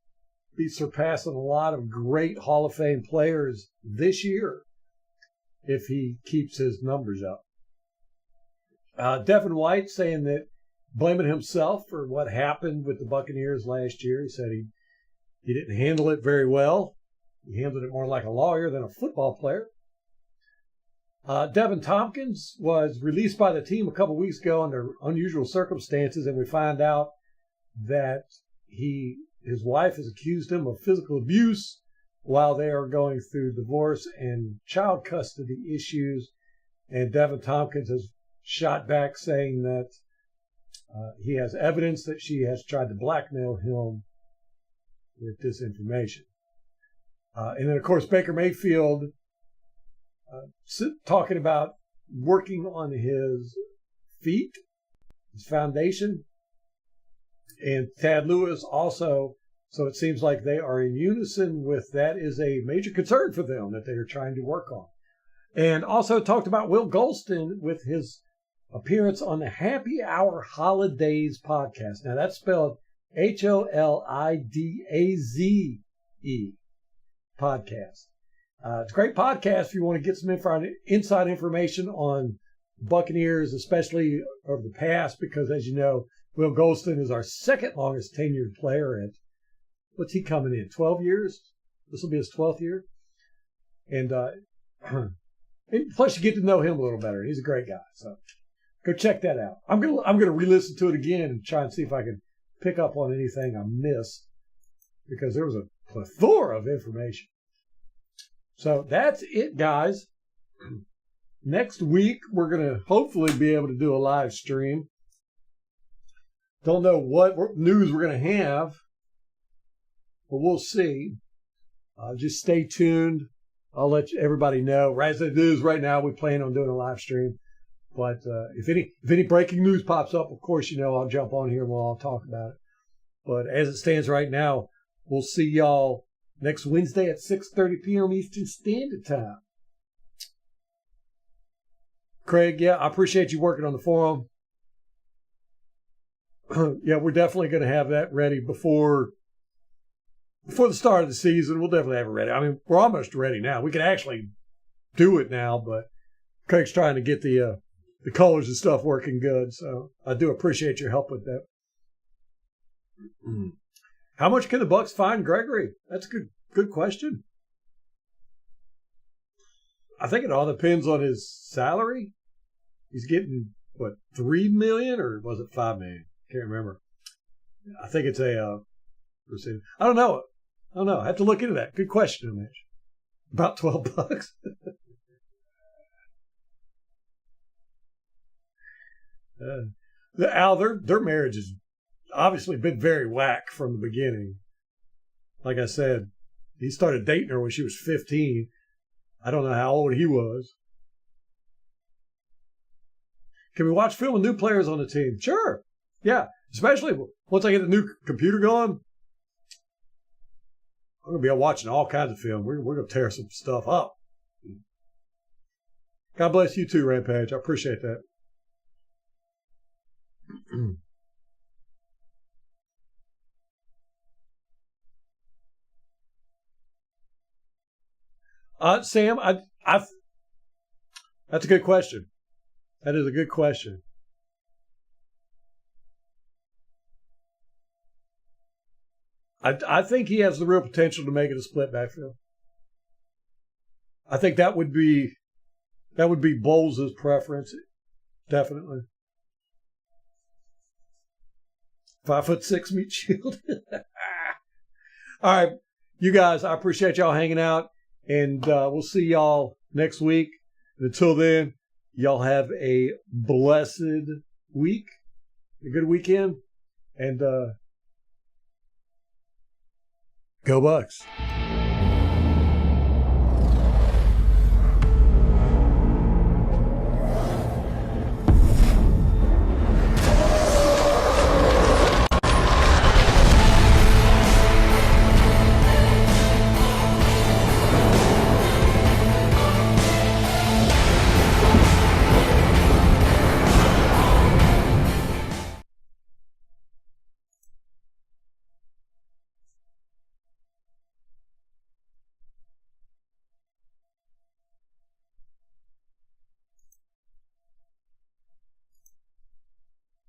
be surpassing a lot of great Hall of Fame players this year if he keeps his numbers up. Devin White saying that, blaming himself for what happened with the Buccaneers last year. He said he didn't handle it very well. He handled it more like a lawyer than a football player. Devin Tompkins was released by the team a couple weeks ago under unusual circumstances, and we find out that his wife has accused him of physical abuse while they are going through divorce and child custody issues. And Devin Tompkins has shot back saying that he has evidence that she has tried to blackmail him with this information. And then, of course, Baker Mayfield talking about working on his feet, his foundation, and Tad Lewis also. So it seems like they are in unison with that is a major concern for them that they are trying to work on. And also talked about Will Golston with his appearance on the Happy Hour Holidays podcast. Now that's spelled HOLIDAZE podcast. It's a great podcast if you want to get some inside information on Buccaneers, especially over the past, because as you know, Will Golston is our second longest tenured player at, what's he coming in, 12 years? This will be his 12th year. And plus you get to know him a little better. He's a great guy. So go check that out. I'm gonna re-listen to it again and try and see if I can pick up on anything I missed, because there was a plethora of information. So that's it, guys. Next week we're gonna hopefully be able to do a live stream. Don't know what news we're gonna have, but we'll see. Just stay tuned. I'll let everybody know. As it is right now, we plan on doing a live stream. But if any breaking news pops up, of course, I'll jump on here and we'll all talk about it. But as it stands right now, we'll see y'all next Wednesday at 6:30 p.m. Eastern Standard Time. Craig, yeah, I appreciate you working on the forum. Yeah, we're definitely going to have that ready before the start of the season. We'll definitely have it ready. I mean, we're almost ready now. We can actually do it now, but Craig's trying to get the colors and stuff working good. So I do appreciate your help with that. How much can the Bucs fine Gregory? That's a good question. I think it all depends on his salary. He's getting what, 3 million or was it 5 million? Can't remember. I think it's a percentage. I don't know. I have to look into that. Good question, Mitch. About $12. Al, their marriage has obviously been very whack from the beginning. Like I said, he started dating her when she was 15. I don't know how old he was. Can we watch film with new players on the team? Sure. Yeah. Especially once I get the new computer going, I'm going to be watching all kinds of film. We're going to tear some stuff up. God bless you too, Rampage. I appreciate that. Sam, that's a good question. That is a good question. I think he has the real potential to make it a split backfield. I think that would be Bowles' preference, definitely. 5'6" meat shield. All right, you guys, I appreciate y'all hanging out, and we'll see y'all next week. And until then, y'all have a blessed week, a good weekend, and go Bucs.